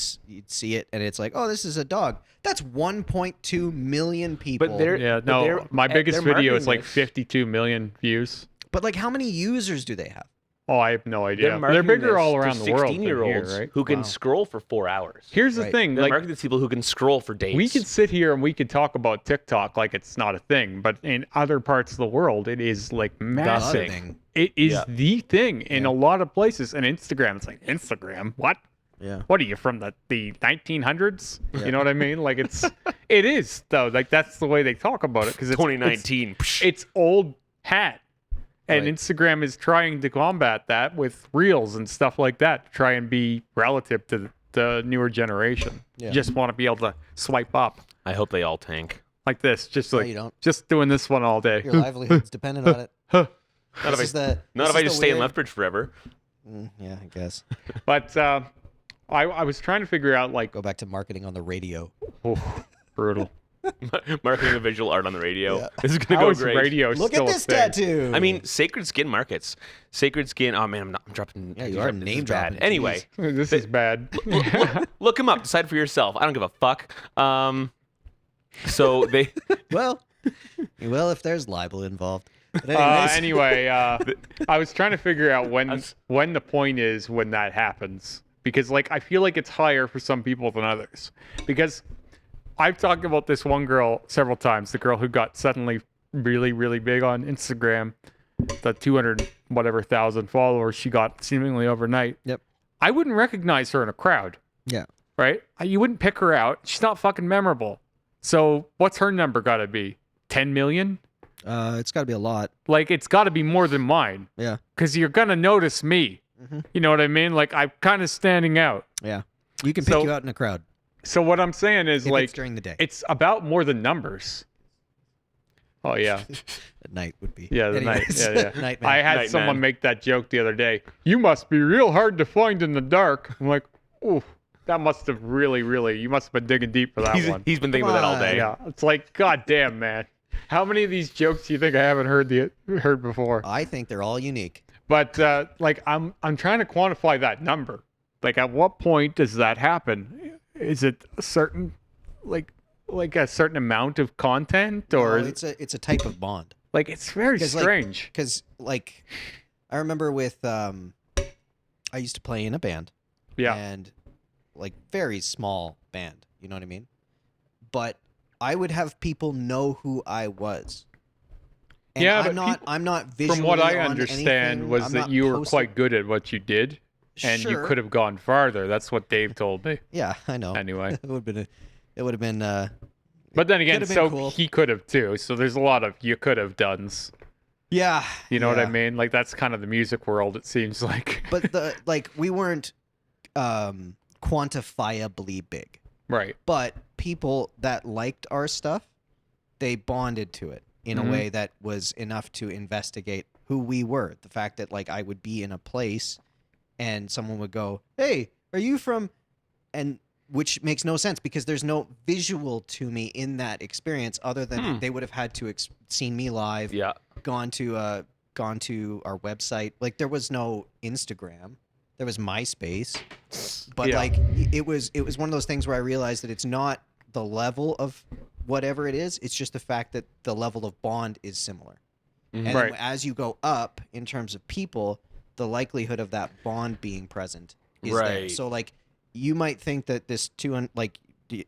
see it and it's like, oh, this is a dog. That's 1.2 million people. But my biggest they're video is marketing like 52 million views. But like, how many users do they have? Oh, I have no idea. They're marketing bigger this all to around the world than 16-year-olds here, right? who can scroll for 4 hours. Here's the thing. They're Like, marketing to people who can scroll for days. we can sit here and we can talk about TikTok like it's not a thing, but in other parts of the world, it is like massive. thing. It is the thing in a lot of places. And Instagram, it's like, Instagram? What? Yeah. What are you, from the 1900s? You know what I mean? Like, it is, though. Like, that's the way they talk about it. Because it's 2019. It's old hat. And Right. Instagram is trying to combat that with reels and stuff like that to try and be relative to the newer generation. Yeah. You just want to be able to swipe up I hope they all tank. like this, just No, like you don't. just doing this one all day. Your livelihood's dependent on it. Not This is the- not this if I is just the stay in weird- Lethbridge forever. Yeah, I guess. But I was trying to figure out like, Go back to marketing on the radio. oh, brutal. Marketing a visual art on the radio. Yeah. This is gonna How go is great. radio Look still at a this thing? tattoo. I mean, Sacred Skin Markets. Sacred Skin. Oh man, I'm dropping. Yeah, you are this is name bad. dropping. Anyway, This is bad. look him up. Decide for yourself. I don't give a fuck. So they. well, if there's libel involved. But anyways, Anyway, I was trying to figure out when the point is when that happens, because like I feel like it's higher for some people than others, because I've talked about this one girl several times, the girl who got suddenly really, really big on Instagram, the 200 whatever thousand followers she got seemingly overnight. Yep. I wouldn't recognize her in a crowd, yeah. right? You wouldn't pick her out. She's not fucking memorable. So what's her number got to be? 10 million? It's got to be a lot. Like, it's got to be more than mine, Yeah. because you're going to notice me. You know what I mean? Like, I'm kind of standing out. Yeah. You can pick So- you out in a crowd. So what I'm saying is, If like, it's during the day. it's about more than numbers. Oh, yeah. At night would be. Yeah, the night. Anyways. Yeah, yeah. Night man. I had Night someone man. make that joke the other day. You must be real hard to find in the dark. I'm like, ooh, that must have really, you must have been digging deep for that one. He's been thinking Come about that all on. day. Yeah, it's like, god damn, man. How many of these jokes do you think I haven't heard before? I think they're all unique. But like, I'm trying to quantify that number. Like, at what point does that happen? Is it a certain, like a certain amount of content, or No, it's a type of bond. like it's very 'Cause, like, strange? Because like, I remember with I used to play in a band. Yeah. And like very small band. You know what I mean? But I would have people know who I was. And Yeah, I'm but not. I'm not visually. From what I on understand, anything. was I'm that not you were posting- quite good at what you did, and you Sure. could have gone farther. That's what Dave told me. Yeah, I know. Anyway. it would have been. It would have been. But then again, Could've been so cool. he could have too. So there's a lot of you could have dones. Yeah. You know what I yeah. mean? Like, that's kind of the music world, it seems like. But we weren't quantifiably big. Right. But people that liked our stuff, they bonded to it in Mhm. a way that was enough to investigate who we were. The fact that like I would be in a place and someone would go, "Hey, are you from?" and which makes no sense because there's no visual to me in that experience other than they would have had to seen me live, Yeah. gone to our website. Like there was no Instagram. There was MySpace. But Yeah. like it was one of those things where I realized that it's not the level of whatever it is. It's just the fact that the level of bond is similar. And then Right. as you go up in terms of people, the likelihood of that bond being present is there. Right. So like you might think that this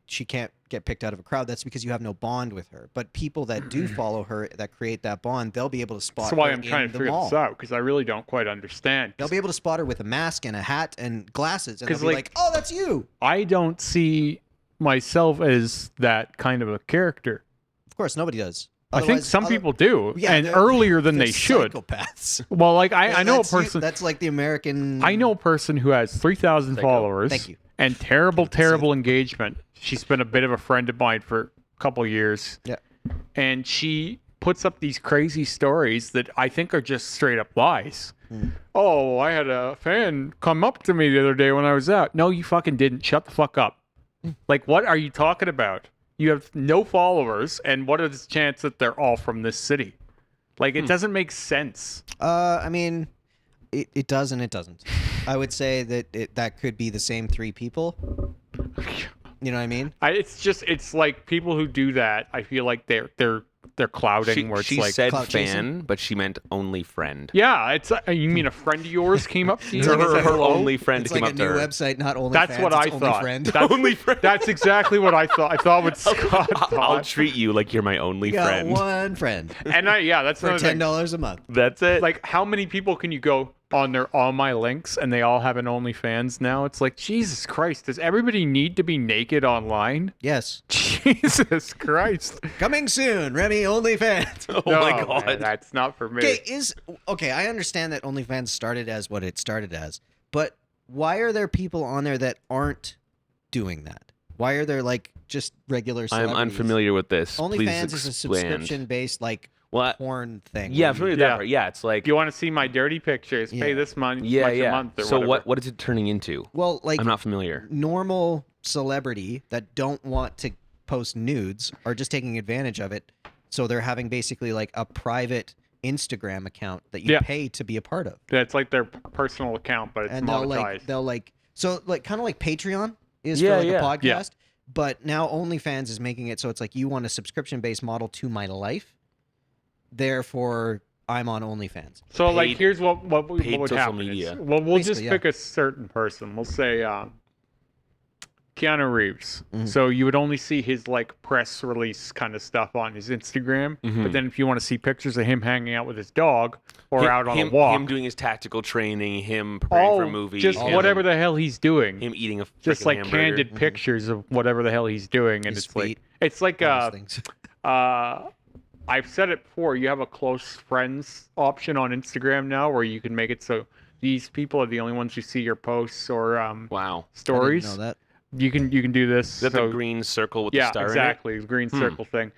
she can't get picked out of a crowd. That's because you have no bond with her. But people that do follow her, that create that bond, they'll be able to spot That's why her I'm in trying to the figure mall. this out, because I really don't quite understand. They'll be able to spot her with a mask and a hat and glasses, and they'll 'Cause, be like- like, "Oh, that's you." I don't see myself as that kind of a character. Of course, nobody does. I think Otherwise- some other- people do, Yeah, and they're- earlier than they're they should. Psychopaths. Well, like I know a That's you- person. That's like the American. I know a person who has 3,000 Psycho. followers. Thank you. And terrible engagement. She's been a bit of a friend of mine for a couple of years. Yeah. And she puts up these crazy stories that I think are just straight up lies. Oh, I had a fan come up to me the other day when I was out. No, you fucking didn't. Shut the fuck up. Like, what are you talking about? You have no followers, and what is the chance that they're all from this city? Like, it doesn't make sense. I mean, it does and it doesn't. I would say that that could be the same three people. You know what I mean? It's like people who do that. I feel like they're clouding where it's She like, said clout fan, chasing? but she meant only friend. yeah, it's you mean a friend of yours came up to you? Her, and said her hello? only friend It's came like a up to new her. website, not only. That's what I thought. That's, Only friend. That's exactly what I thought. I thought what Scott I'll thought. treat you like you're my only You got friend. one friend And that's for another thing. $10 a month. That's it. Like, how many people can you go on all my links and they all have an OnlyFans now? It's like, Jesus Christ, does everybody need to be naked online? Yes. Jesus Christ. Coming soon, Remy OnlyFans. oh No, my god. man, that's not for me. Okay, I understand that OnlyFans started as what it started as, but why are there people on there that aren't doing that? Why are there like just regular I'm celebrities? unfamiliar with this. Please OnlyFans is a expand. subscription-based like Well, porn thing. yeah, where I'm familiar with Yeah. that part. Yeah, it's like You want to see my dirty pictures? Pay Yeah. this month, yeah, much a yeah. month or So whatever. what is it turning into? Well, like I'm not familiar. normal celebrity that don't want to post nudes are just taking advantage of it. So they're having basically like a private Instagram account that you Yeah. pay to be a part of. It's like their personal account, but it's And monetized. they'll like so like kind of like Patreon is Yeah, for like yeah. a podcast, Yeah. but now OnlyFans is making it so it's like you want a subscription based model to my life. Therefore, I'm on OnlyFans. So like, Paid- here's what would paid happen. social is- media. well, we'll just Basically, yeah. pick a certain person. We'll say Keanu Reeves. Mhm. So you would only see his like press release kind of stuff on his Instagram. Mhm. But then if you want to see pictures of him hanging out with his dog or Him- out on him, a walk, him doing his tactical training, him preparing for a movie, just him, whatever the hell he's doing. him eating a Just frickin' like hamburger. candid pictures of whatever the hell he's doing, and His it's like feet, it's like all those things. I've said it before. You have a close friends option on Instagram now, where you can make it so these people are the only ones who see your posts or Wow. stories. I didn't know that. You can do this. Is that so, the green circle with the yeah, star exactly. The green Hmm. circle thing.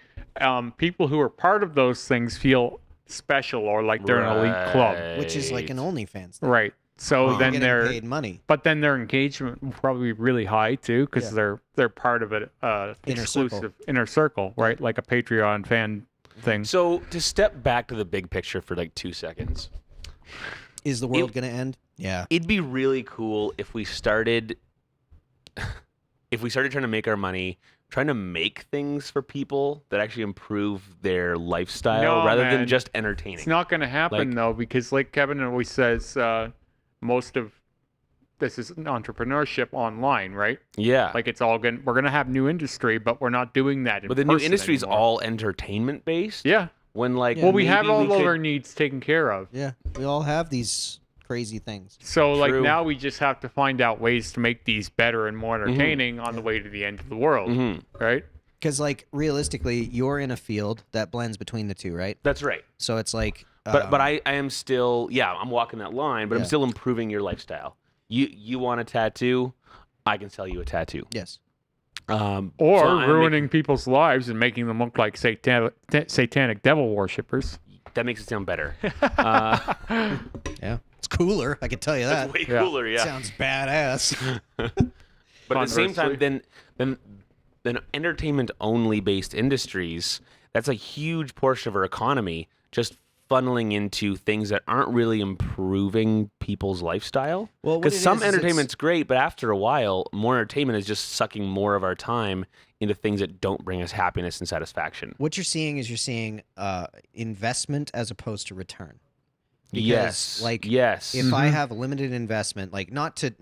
People who are part of those things feel special or like in it? they're an elite club, Which is like an Right. OnlyFans thing. right? So Wow. You're then getting they're, paid money. but then their engagement will probably be really high too, because Yeah. they're part of it, Inner exclusive inner circle, right? Like a Patreon fan thing. So to step back to the big picture for like 2 seconds, Is the world gonna end? Yeah. it'd be really cool if we started trying to make our money trying to make things for people that actually improve their lifestyle No, rather man. than just entertaining. It's not going to happen Like- though, because like Kevin always says, most of this is entrepreneurship online, right? Yeah. Like it's all we're gonna have new industry, but we're not doing that. but the new person industry is anymore. all entertainment based. Yeah. When like Well, we have maybe all we of could- our needs taken care of. Yeah. We all have these crazy things. So like True. now we just have to find out ways to make these better and more entertaining on the way to the end of the world, Mhm. right? Because like realistically, you're in a field that blends between the two, right? That's right. So it's like. But I am still I'm walking that line, but I'm Yeah. still improving your lifestyle. You want a tattoo? I can sell you a tattoo. Yes. Or so I'm ruining people's lives and making them look like satanic devil worshippers. that makes it sound better. Yeah. It's cooler. I can tell you that. Way Yeah. cooler, yeah. Sounds badass. But at the same time, Conversely. then entertainment only based industries, that's a huge portion of our economy just funneling into things that aren't really improving people's lifestyle. Well, what Because it some is it's- entertainment's great, but after a while, more entertainment is just sucking more of our time into things that don't bring us happiness and satisfaction. What you're seeing is investment as opposed to return. Because, Yes. like, yes. If I have limited investment, like not to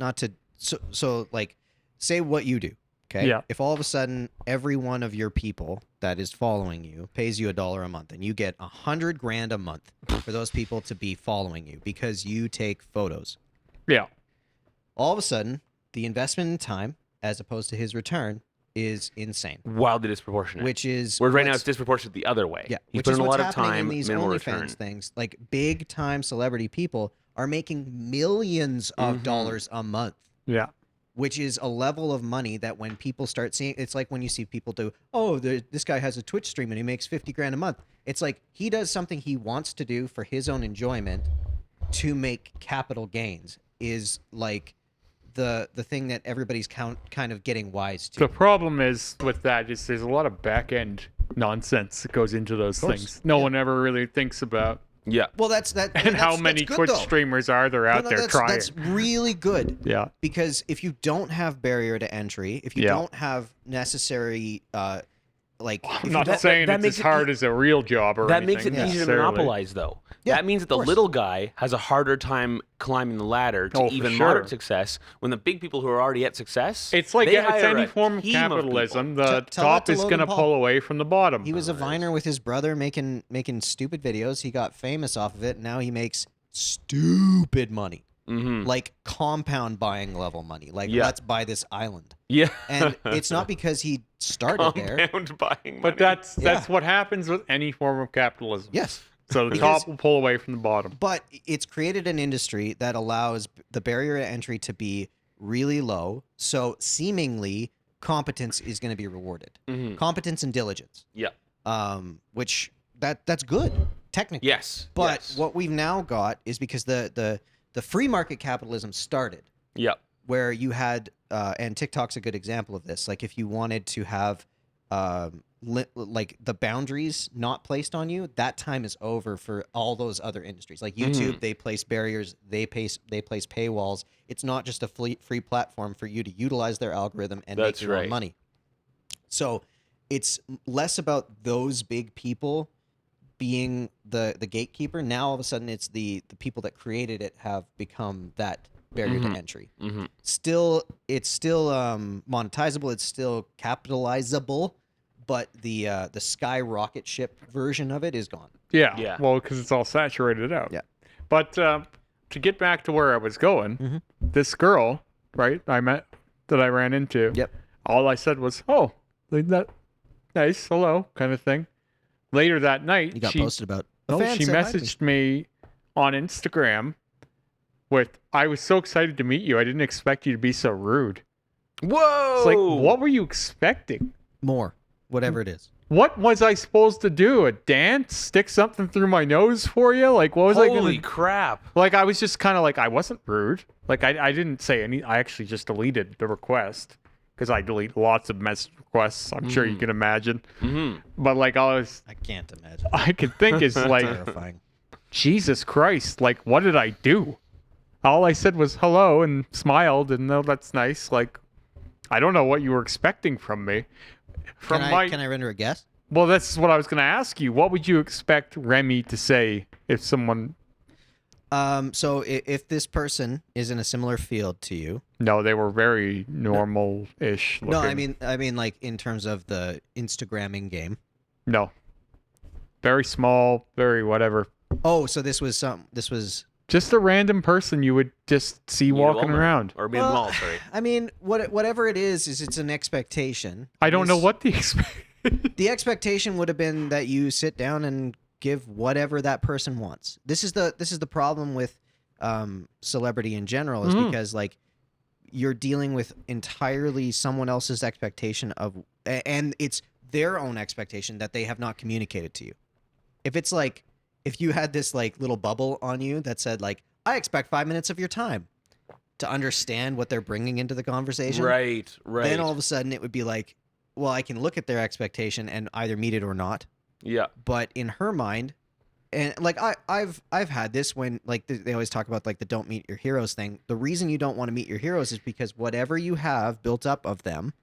so like say what you do, okay? Yeah. If all of a sudden every one of your people that is following you pays you $1 a month, and you get $100,000 a month for those people to be following you because you take photos, Yeah. all of a sudden the investment in time as opposed to his return is insane. Wildly disproportionate. Which is Whereas right now what's- it's disproportionate the other way. Yeah, He's which is putting a what's lot of happening time, in these minimal OnlyFans return. things. Like big time celebrity people are making millions of dollars a month, Yeah. which is a level of money that when people start seeing, it's like when you see people do, this guy has a Twitch stream and he makes $50,000 a month. It's like he does something he wants to do for his own enjoyment to make capital gains. Is like the thing that everybody's kind of getting wise to. The problem is with that is there's a lot of back end nonsense that goes into those things. No one ever really thinks about. Yeah. Well, that's that. I mean, And how that's many good, Twitch though. streamers are there out there that's, trying? That's really good. Yeah. Because if you don't have barrier to entry, if you Yeah. don't have necessary, if I'm you not don't- saying that it's makes as it hard as a real job or That anything. makes it easier to necessarily. monopolize, though. Yeah, that means that the of course. little guy has a harder time climbing the ladder to Oh, for even sure. moderate success. When the big people who are already at success, It's like they it's hire any a form of team capitalism. people. The Tell top that to is Logan going to Paul. pull away from the bottom. He was a viner with his brother making stupid videos. He got famous off of it. And now he makes stupid money, like compound buying level money. Like Yeah. let's buy this island. Yeah, And it's not because he started there. compound buying. But money. that's what happens with any form of capitalism. Yes. So the Because- top will pull away from the bottom. But it's created an industry that allows the barrier to entry to be really low. So seemingly competence is going to be rewarded. Competence and diligence. Yeah. Which that's good technically. Yes. But yes. what we've now got is because the free market capitalism started Yep. where you had and TikTok's a good example of this. Like if you wanted to have like the boundaries not placed on you, that time is over for all those other industries. Like YouTube, they place barriers, they place paywalls. It's not just a free platform for you to utilize their algorithm and That's make your own right. money. So it's less about those big people being the gatekeeper. Now all of a sudden it's the people that created it have become that barrier to entry. Still, it's still monetizable. It's still capitalizable, but the skyrocket ship version of it is gone. Yeah. Yeah. Well, because it's all saturated out. Yeah. But to get back to where I was going, this girl, right, that I ran into. Yep. All I said was, "Oh, like that, nice, hello," kind of thing. Later that night, You got she posted about. no, "A fan she said hi to me." messaged me on Instagram with, "I was so excited to meet you. I didn't expect you to be so rude." Whoa. It's like, what were you expecting? More, whatever it is. What was I supposed to do? A dance? Stick something through my nose for you? Like, what was I Holy going to... crap. Like, I was just kind of like, I wasn't rude. Like, I didn't say any... I actually just deleted the request. Because I delete lots of message requests. I'm sure you can imagine. But, like, I can't imagine. I could think is, like, Terrifying. Jesus Christ. Like, what did I do? All I said was hello and smiled. And, no, that's nice. Like, I don't know what you were expecting from me. Can I render a guess? Well, that's what I was going to ask you. What would you expect Remy to say if someone... So if this person is in a similar field to you, No, they were very normal-ish looking. no, I mean like in terms of the Instagramming game. No. Very small, very whatever. Oh, so this was Just a random person you would just see walking Walmart. around. Or be in the mall, sorry. I mean, whatever it is it's an expectation. I don't know what the expect. The expectation would have been that you sit down and give whatever that person wants. This is the problem with celebrity in general is because like you're dealing with entirely someone else's expectation of, and it's their own expectation that they have not communicated to you. If it's like, if you had this like little bubble on you that said like, I expect 5 minutes of your time to understand what they're bringing into the conversation. Right. Then all of a sudden it would be like, well, I can look at their expectation and either meet it or not. Yeah. But in her mind, And like I've had this when like they always talk about like the don't meet your heroes thing. The reason you don't want to meet your heroes is because whatever you have built up of them,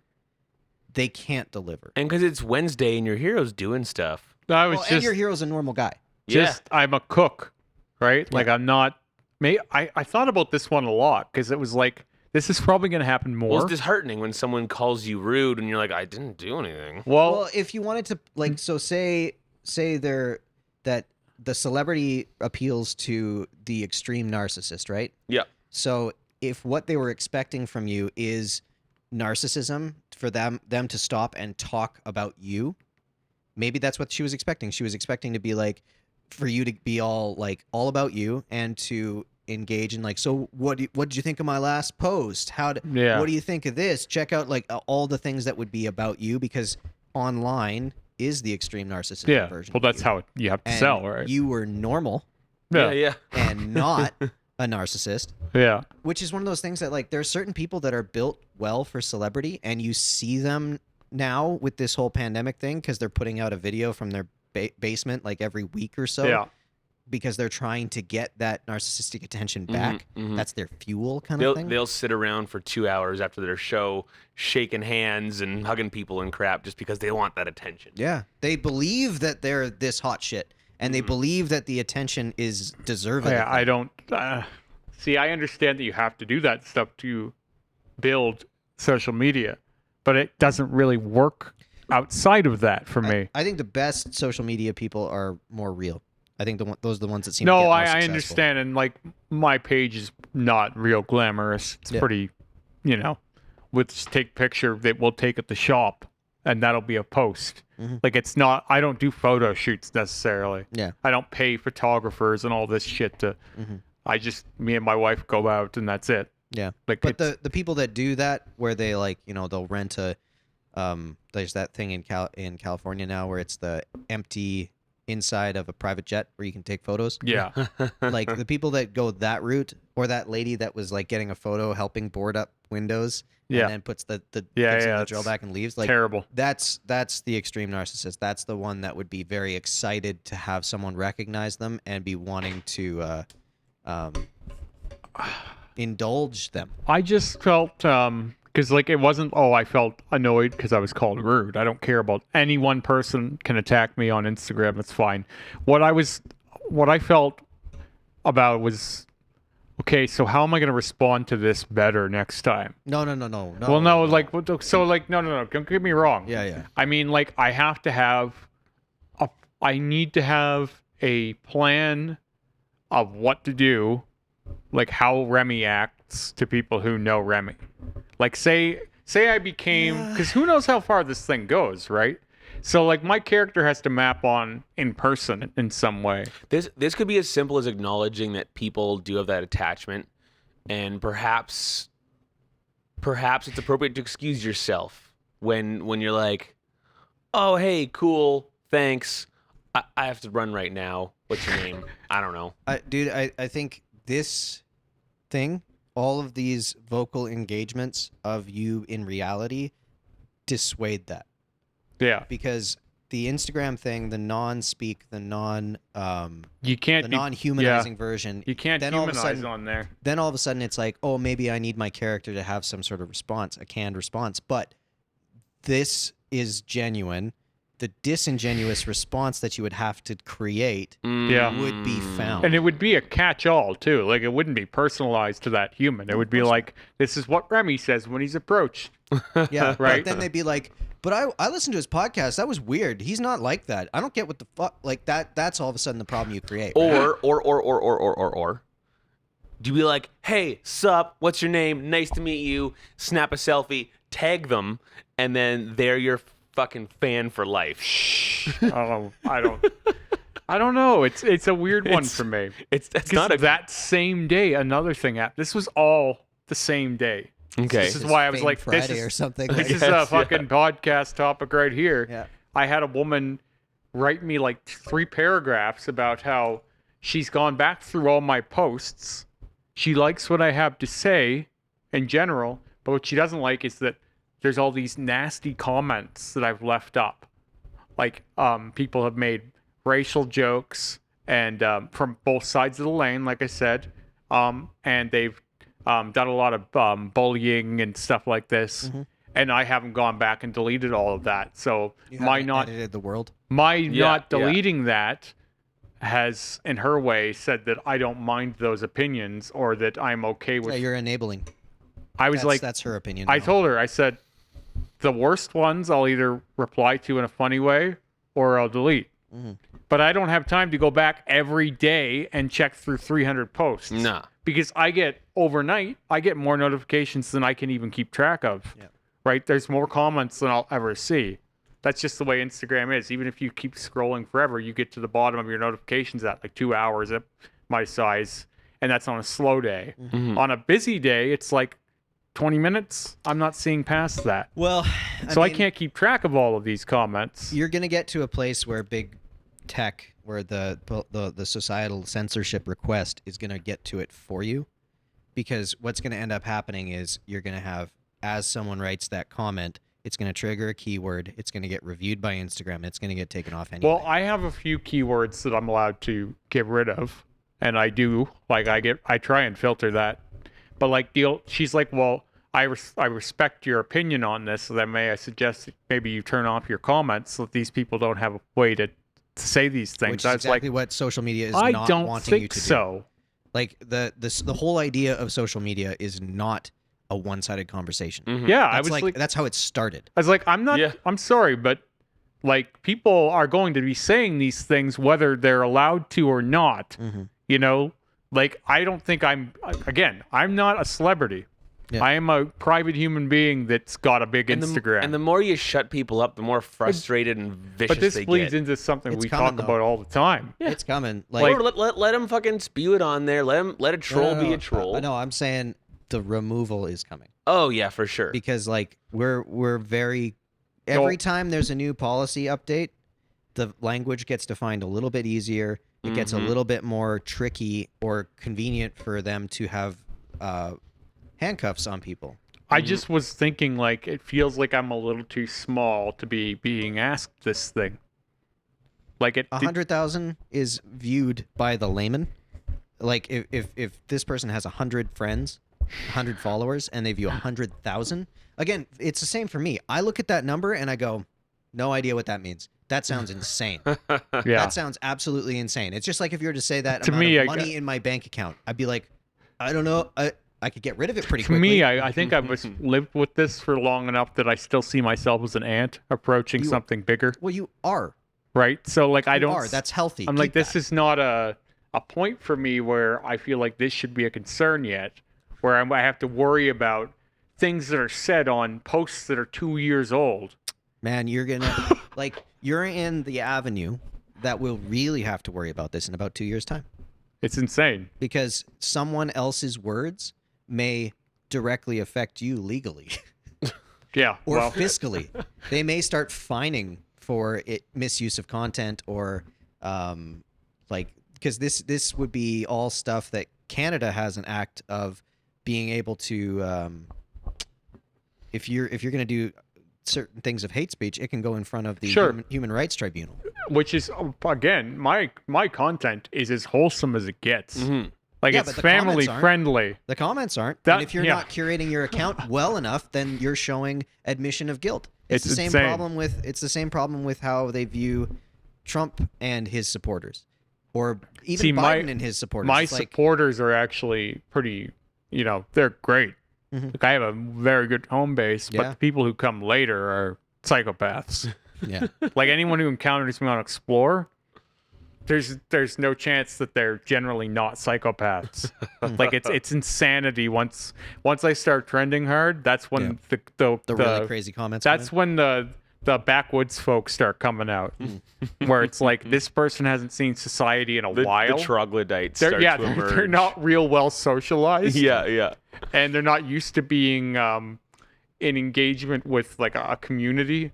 they can't deliver. And because it's Wednesday and your hero's doing stuff. I was Well, and just your hero's a normal guy. I'm a cook, right? Like I'm not. I thought about this one a lot because it was like this is probably going to happen more. Well, it's disheartening when someone calls you rude and you're like, I didn't do anything. Well, if you wanted to like, so say that the celebrity appeals to the extreme narcissist, right? Yeah. So if what they were expecting from you is narcissism for them to stop and talk about you, maybe that's what she was expecting. She was expecting to be like, for you to be all about you and to engage in like, so what did you think of my last post? What do you think of this? Check out like all the things that would be about you, because online is the extreme narcissistic version. Well, that's how you have to sell, right? You were normal Yeah. and not a narcissist. Yeah. Which is one of those things that like there are certain people that are built well for celebrity, and you see them now with this whole pandemic thing because they're putting out a video from their basement like every week or so. Yeah. Because they're trying to get that narcissistic attention back. mhm. That's their fuel kind of thing. They'll sit around for 2 hours after their show, shaking hands and hugging people and crap just because they want that attention. Yeah. They believe that they're this hot shit, and they believe that the attention is deserving. Yeah, I don't see. I understand that you have to do that stuff to build social media, but it doesn't really work outside of that for me. I think the best social media people are more real. I think those are the ones that seem to No, get more I successful. understand, and like my page is not real glamorous. It's pretty, we'll just take picture that we'll take at the shop, and that'll be a post. Like it's not. I don't do photo shoots necessarily. Yeah. I don't pay photographers and all this shit to. Me and my wife go out, and that's it. Yeah. Like, But the people that do that, where they like, they'll rent a, there's that thing in California now where it's the empty inside of a private jet where you can take photos. Yeah. Like the people that go that route, or that lady that was like getting a photo helping board up windows and then puts the drill back and leaves. Like terrible. That's the extreme narcissist. That's the one that would be very excited to have someone recognize them and be wanting to indulge them. I just felt because like it wasn't. Oh, I felt annoyed because I was called rude. I don't care about any one person can attack me on Instagram. It's fine. What I felt about was, okay, so how am I going to respond to this better next time? No. Well, no, like so, like no. Don't get me wrong. Yeah. I mean, like I need to have a plan of what to do, like how Remy acts to people who know Remy. Like say I became, because who knows how far this thing goes, right? So like my character has to map on in person in some way. This could be as simple as acknowledging that people do have that attachment, and perhaps it's appropriate to excuse yourself when you're like, oh hey, cool, thanks, I have to run right now. What's your name? I don't know. Dude, I think this thing, all of these vocal engagements of you in reality dissuade that. Yeah. Because the Instagram thing, the non-speak, the you can't the non-humanizing version. You can't then all of a humanize sudden, on there. Then all of a sudden it's like, oh, maybe I need my character to have some sort of response, a canned response. But this is genuine. The disingenuous response that you would have to create would be found. And it would be a catch-all, too. Like, it wouldn't be personalized to that human. It would be like, this is what Remy says when he's approached. Yeah, right? But then they'd be like, but I listened to his podcast. That was weird. He's not like that. I don't get what the fuck. Like, that's all of a sudden the problem you create. Or do you be like, hey, sup, what's your name? Nice to meet you. Snap a selfie, tag them, and then they're your fucking fan for life. I don't know. It's a weird one for me. It's not that same day. Another thing happened. This was all the same day. Okay. This is why I was like, Friday this is or something. This is a fucking podcast topic right here. Yeah. I had a woman write me like 3 paragraphs about how she's gone back through all my posts. She likes what I have to say in general, but what she doesn't like is that there's all these nasty comments that I've left up. Like, people have made racial jokes and from both sides of the lane, like I said, and they've done a lot of bullying and stuff like this. And I haven't gone back and deleted all of that. So You my haven't not edited the world. my Yeah, not yeah. deleting that has, in her way, said that I don't mind those opinions or that I'm okay with. Yeah, you're enabling. I was like, That's her opinion. I now. told her, I said, the worst ones I'll either reply to in a funny way or I'll delete. But I don't have time to go back every day and check through 300 posts. Nah. Because I get more notifications than I can even keep track of. Yeah. Right? There's more comments than I'll ever see. That's just the way Instagram is. Even if you keep scrolling forever, you get to the bottom of your notifications at like 2 hours at my size. And that's on a slow day. On a busy day, it's like 20 minutes. I'm not seeing past that. Well, I can't keep track of all of these comments. You're gonna get to a place where big tech, where the societal censorship request is gonna get to it for you, because what's gonna end up happening is you're gonna have, as someone writes that comment, it's gonna trigger a keyword. It's gonna get reviewed by Instagram. And it's gonna get taken off anyway. Well, I have a few keywords that I'm allowed to get rid of, and I do. Like I try and filter that, but like she's like, well, I respect your opinion on this, so then may I suggest that maybe you turn off your comments so that these people don't have a way to say these things. Which is I was exactly like, what social media is I not don't wanting you think to do. so. Like the whole idea of social media is not a one-sided conversation. Yeah, I That's was like, that's how it started. I was like, I'm not. Yeah. I'm sorry, but like people are going to be saying these things whether they're allowed to or not. You know, like I don't think I'm not a celebrity. Yeah. I am a private human being that's got a big Instagram. And the more you shut people up, the more frustrated and vicious but this they bleeds get. into something It's we coming, talk though. about all the time. Yeah. It's coming. Or let them fucking spew it on there. Let a troll be a troll. No, I'm saying the removal is coming, Oh yeah, for sure. because like we're very every time there's a new policy update, the language gets defined a little bit easier. It gets a little bit more tricky or convenient for them to have handcuffs on people. I just was thinking, like, it feels like I'm a little too small to be being asked this thing. Like 100,000 is viewed by the layman. Like if this person has 100 friends, 100 followers, and they view 100,000, again, it's the same for me. I look at that number and I go, no idea what that means. That sounds insane. yeah. That sounds absolutely insane. It's just like if you were to say that To amount me, of money in my bank account, I'd be like, I don't know. I could get rid of it pretty quickly. To me, I think I've lived with this for long enough that I still see myself as an ant approaching something bigger, Well, you are. right? So, like, I You don't. are. That's healthy. I'm Keep like, this that. is not a point for me where I feel like this should be a concern yet, where I have to worry about things that are said on posts that are 2 years old. Man, you're gonna like you're in the avenue that will really have to worry about this in about 2 years' time, It's insane. because someone else's words may directly affect you legally Yeah. or well, fiscally. They may start fining for misuse of content, or like, because this would be all stuff that Canada has an act of being able to if you're going to do certain things of hate speech, it can go in front of the Sure. Human Rights Tribunal. which is again, my content is as wholesome as it gets. Like Yeah, it's but the family comments aren't. friendly. The comments aren't. That- And if you're yeah. not curating your account well enough, then you're showing admission of guilt. It's It's the same insane. problem with how they view Trump and his supporters, or even See, Biden and his supporters. My It's like, supporters are actually pretty, they're great. Like I have a very good home base, but Yeah. the people who come later are psychopaths. yeah, Like anyone who encounters me on Explore, there's no chance that they're generally not psychopaths. Like it's insanity. Once I start trending hard, that's when the really crazy comments. that's when the backwoods folks start coming out, where it's like this person hasn't seen society in a The while. troglodytes start to emerge. They're not real well socialized. Yeah. And they're not used to being in engagement with like a community.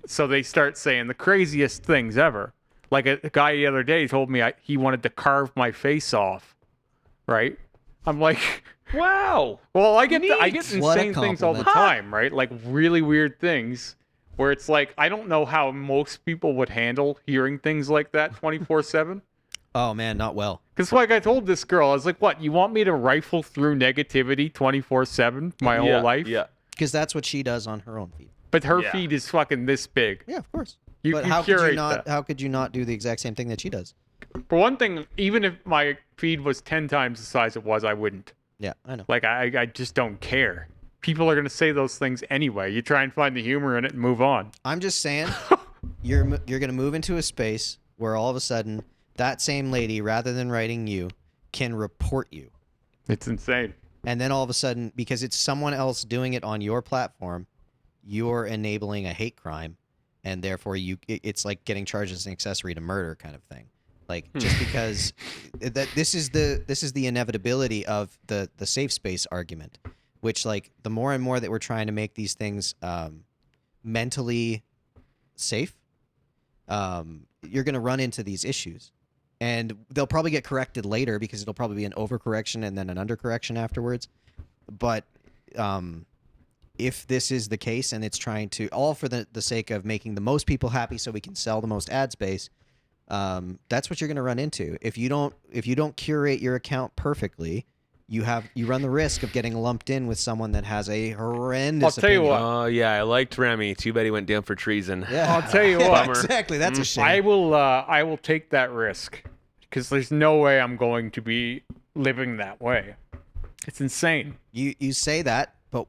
So they start saying the craziest things ever. Like a guy the other day told me he wanted to carve my face off. Right? I'm like, Wow. well, I get What a insane things all the compliment. time, right? Like really weird things where it's like I don't know how most people would handle hearing things like that 24/7. Oh man, not well. Because like I told this girl, I was like, what, you want me to rifle through negativity 24/7 my whole life? Yeah. Because that's what she does on her own feed. But her Yeah. feed is fucking this big. Yeah, of course. You, But you how could you curate not? that. How could you not do the exact same thing that she does? For one thing, even if my feed was 10 times the size it was, I wouldn't. Yeah, I know. Like, I just don't care. People are going to say those things anyway. You try and find the humor in it and move on. I'm just saying, you're gonna move into a space where all of a sudden that same lady, rather than writing you, can report you, It's insane. and then all of a sudden, because it's someone else doing it on your platform, you're enabling a hate crime, and therefore it's like getting charged as an accessory to murder kind of thing. Like just because that this is the inevitability of the safe space argument, which like the more and more that we're trying to make these things mentally safe, you're going to run into these issues, and they'll probably get corrected later because it'll probably be an overcorrection and then an undercorrection afterwards. But if this is the case and it's trying to all for the sake of making the most people happy so we can sell the most ad space, that's what you're going to run into. If you don't curate your account perfectly, you run the risk of getting lumped in with someone that has a horrendous I'll tell you opinion. what. Oh yeah, I liked Remy. Too bad he went down for treason. Yeah. I'll tell you Yeah, what. exactly. That's a shame. I will take that risk because there's no way I'm going to be living that way. It's insane. You say that, but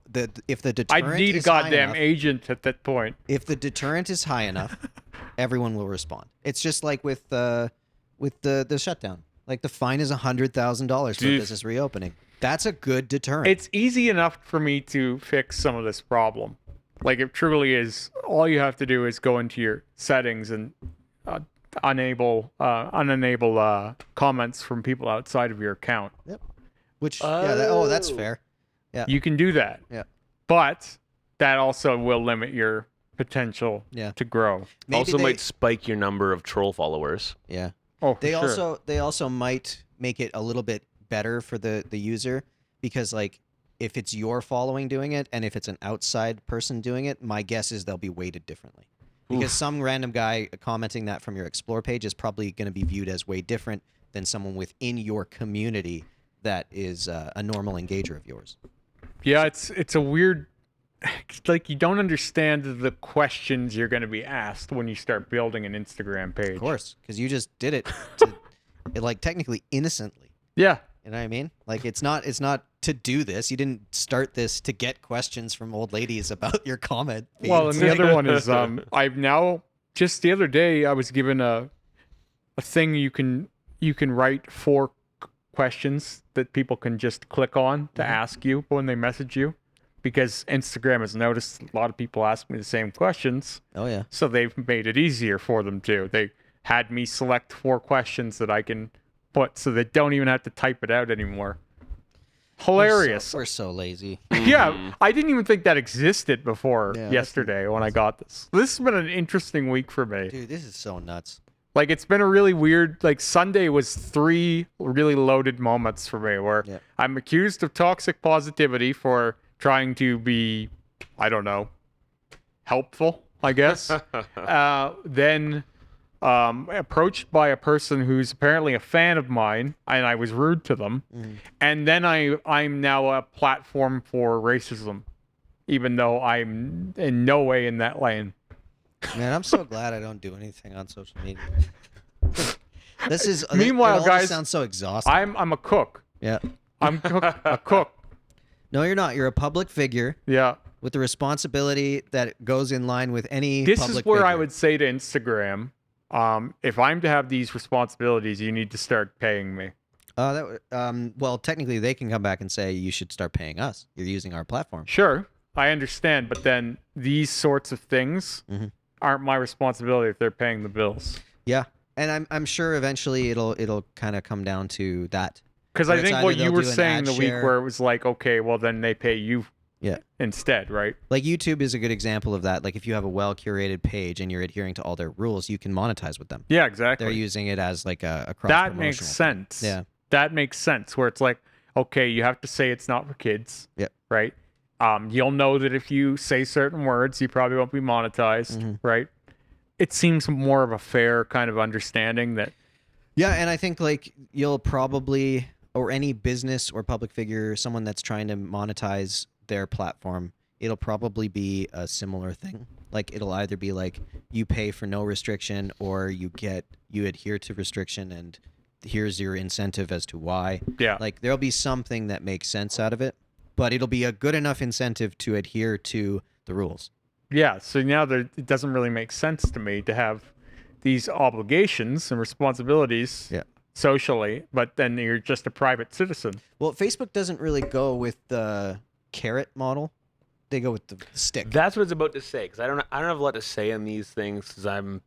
if the deterrent I need a is high goddamn enough, agent at that point. if the deterrent is high enough, everyone will respond. It's just like with the shutdown. Like the fine is $100,000 for Dude. business reopening. That's a good deterrent. It's easy enough for me to fix some of this problem. Like it truly is. All you have to do is go into your settings and unenable comments from people outside of your account. Which that's fair. Yeah. You can do that. Yeah. But that also will limit your potential Yeah. to grow. Maybe also they- might spike your number of troll followers. Yeah. Oh, for They sure. also might make it a little bit better for the user, because like if it's your following doing it and if it's an outside person doing it, my guess is they'll be weighted differently. Because some random guy commenting that from your explore page is probably going to be viewed as way different than someone within your community that is a normal engager of yours. Yeah, it's a weird. It's like you don't understand the questions you're going to be asked when you start building an Instagram page. Of course, because you just did it, like technically innocently. Yeah. You know what I mean? Like it's not to do this. You didn't start this to get questions from old ladies about your comment. Well, and feeds. the other one is I've now just the other day I was given a thing you can write 4 questions that people can just click on to ask you when they message you, because Instagram has noticed a lot of people ask me the same questions. Oh yeah. So they've made it easier for them to. They had me select 4 questions that I can put so they don't even have to type it out anymore. Hilarious. We're so lazy. Yeah, I didn't even think that existed before Yeah, yesterday when I got this. This has been an interesting week for me. Dude, this is so nuts. Like it's been a really weird, like Sunday was 3 really loaded moments for me where Yeah. I'm accused of toxic positivity for trying to be, I don't know, helpful, I guess. Then approached by a person who's apparently a fan of mine, and I was rude to them. And then I'm now a platform for racism, even though I'm in no way in that lane. Man, I'm so glad I don't do anything on social media. This is Meanwhile, it all just guys, sounds so exhausting. I'm a cook. Yeah. A cook. No, you're not. You're a public figure Yeah. with the responsibility that goes in line with any This public is where I figure. would say to Instagram, if I'm to have these responsibilities, you need to start paying me. Well, technically, they can come back and say you should start paying us. You're using our platform. Sure, I understand, but then these sorts of things aren't my responsibility if they're paying the bills. Yeah, and I'm sure eventually it'll kind of come down to that. Because Where I it's think either what you they'll were do an saying ad the week share- where it was like, okay, well then they pay you Yeah. instead, right? Like YouTube is a good example of that. Like if you have a well curated page and you're adhering to all their rules, you can monetize with them. Yeah, exactly. They're using it as like a cross. That makes sense. Yeah. That makes sense. Where it's like, okay, you have to say it's not for kids. Yep. Right. You'll know that if you say certain words, you probably won't be monetized. Right. It seems more of a fair kind of understanding that Yeah, and I think like you'll probably, or any business or public figure, someone that's trying to monetize their platform, it'll probably be a similar thing. Like it'll either be like you pay for no restriction, or you adhere to restriction, and here's your incentive as to why. Yeah. Like there'll be something that makes sense out of it, but it'll be a good enough incentive to adhere to the rules. Yeah, so now it doesn't really make sense to me to have these obligations and responsibilities Yeah. socially, but then you're just a private citizen. Well, Facebook doesn't really go with the carrot model. They go with the stick. That's what it's about to say, because I don't have a lot to say on these things, because I'm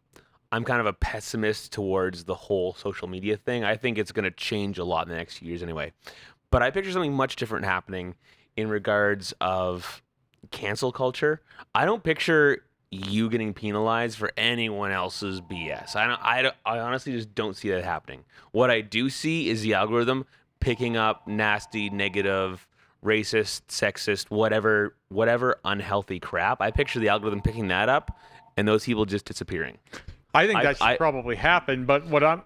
kind of a pessimist towards the whole social media thing. I think it's going to change a lot in the next few years anyway. But I picture something much different happening in regards of cancel culture. I don't picture you getting penalized for anyone else's BS. I honestly just don't see that happening. What I do see is the algorithm picking up nasty, negative, racist, sexist, whatever unhealthy crap. I picture the algorithm picking that up and those people just disappearing. I think that should probably happen, but what I'm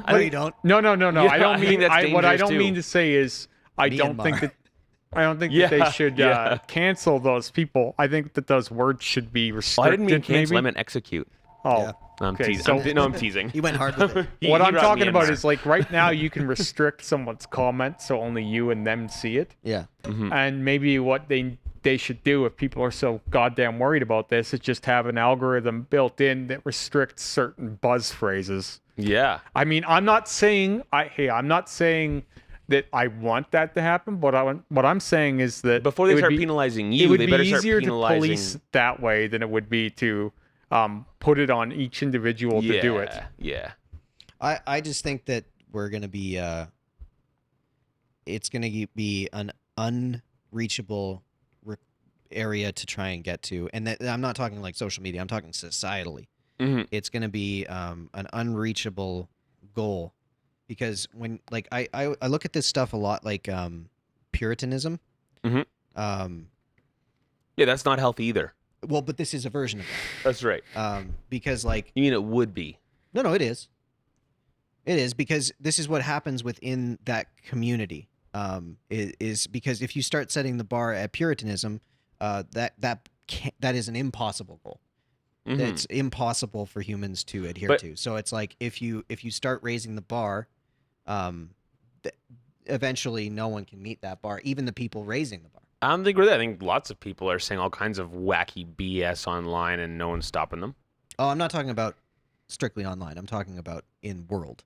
No, you don't. No. Yeah, I don't I think mean that's what I dangerous don't too. mean to say is I don't think that they should Yeah. cancel those people. I think that those words should be Oh, restricted. I didn't mean cancel. maybe. I meant execute. Oh, Yeah. No, I'm okay. teasing. So I'm teasing. He went hard with it. what He I'm brought me talking in about there. is like right now you can restrict someone's comment so only you and them see it. Yeah. And maybe what they should do, if people are so goddamn worried about this, is just have an algorithm built in that restricts certain buzz phrases. Yeah. I mean, I'm not saying that I want that to happen, but what I'm saying is that Before they it would start be- penalizing it you, would they be better start easier to penalizing. police that way than it would be to put it on each individual to do it. Yeah. I just think that we're gonna be it's gonna be an unreachable area to try and get to, and that I'm not talking like social media. I'm talking societally. Mhm. It's gonna be an unreachable goal, because when like I look at this stuff a lot like Puritanism. Mhm. Yeah, that's not healthy either. Well, but this is a version of That's right. that. Because like You mean it would be? no, it is. It is, because this is what happens within that community. Is because if you start setting the bar at Puritanism, that is an impossible goal. Mhm. That's impossible for humans to adhere But- to. So it's like if you start raising the bar, eventually no one can meet that bar, even the people raising the bar. I don't think we're there. I think lots of people are saying all kinds of wacky BS online, and no one's stopping them. Oh, I'm not talking about strictly online. I'm talking about in world.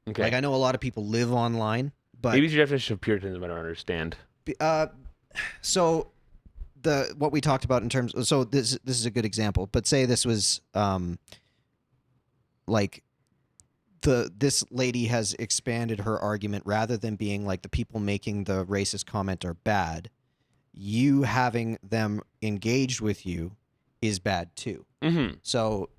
Okay. Like I know a lot of people live online, but Maybe it's your definition of Puritanism. I don't understand. So what we talked about in terms, so this is a good example, but say this was like this lady has expanded her argument, rather than being like the people making the racist comment are bad, you having them engaged with you is bad too. Mm-hmm. So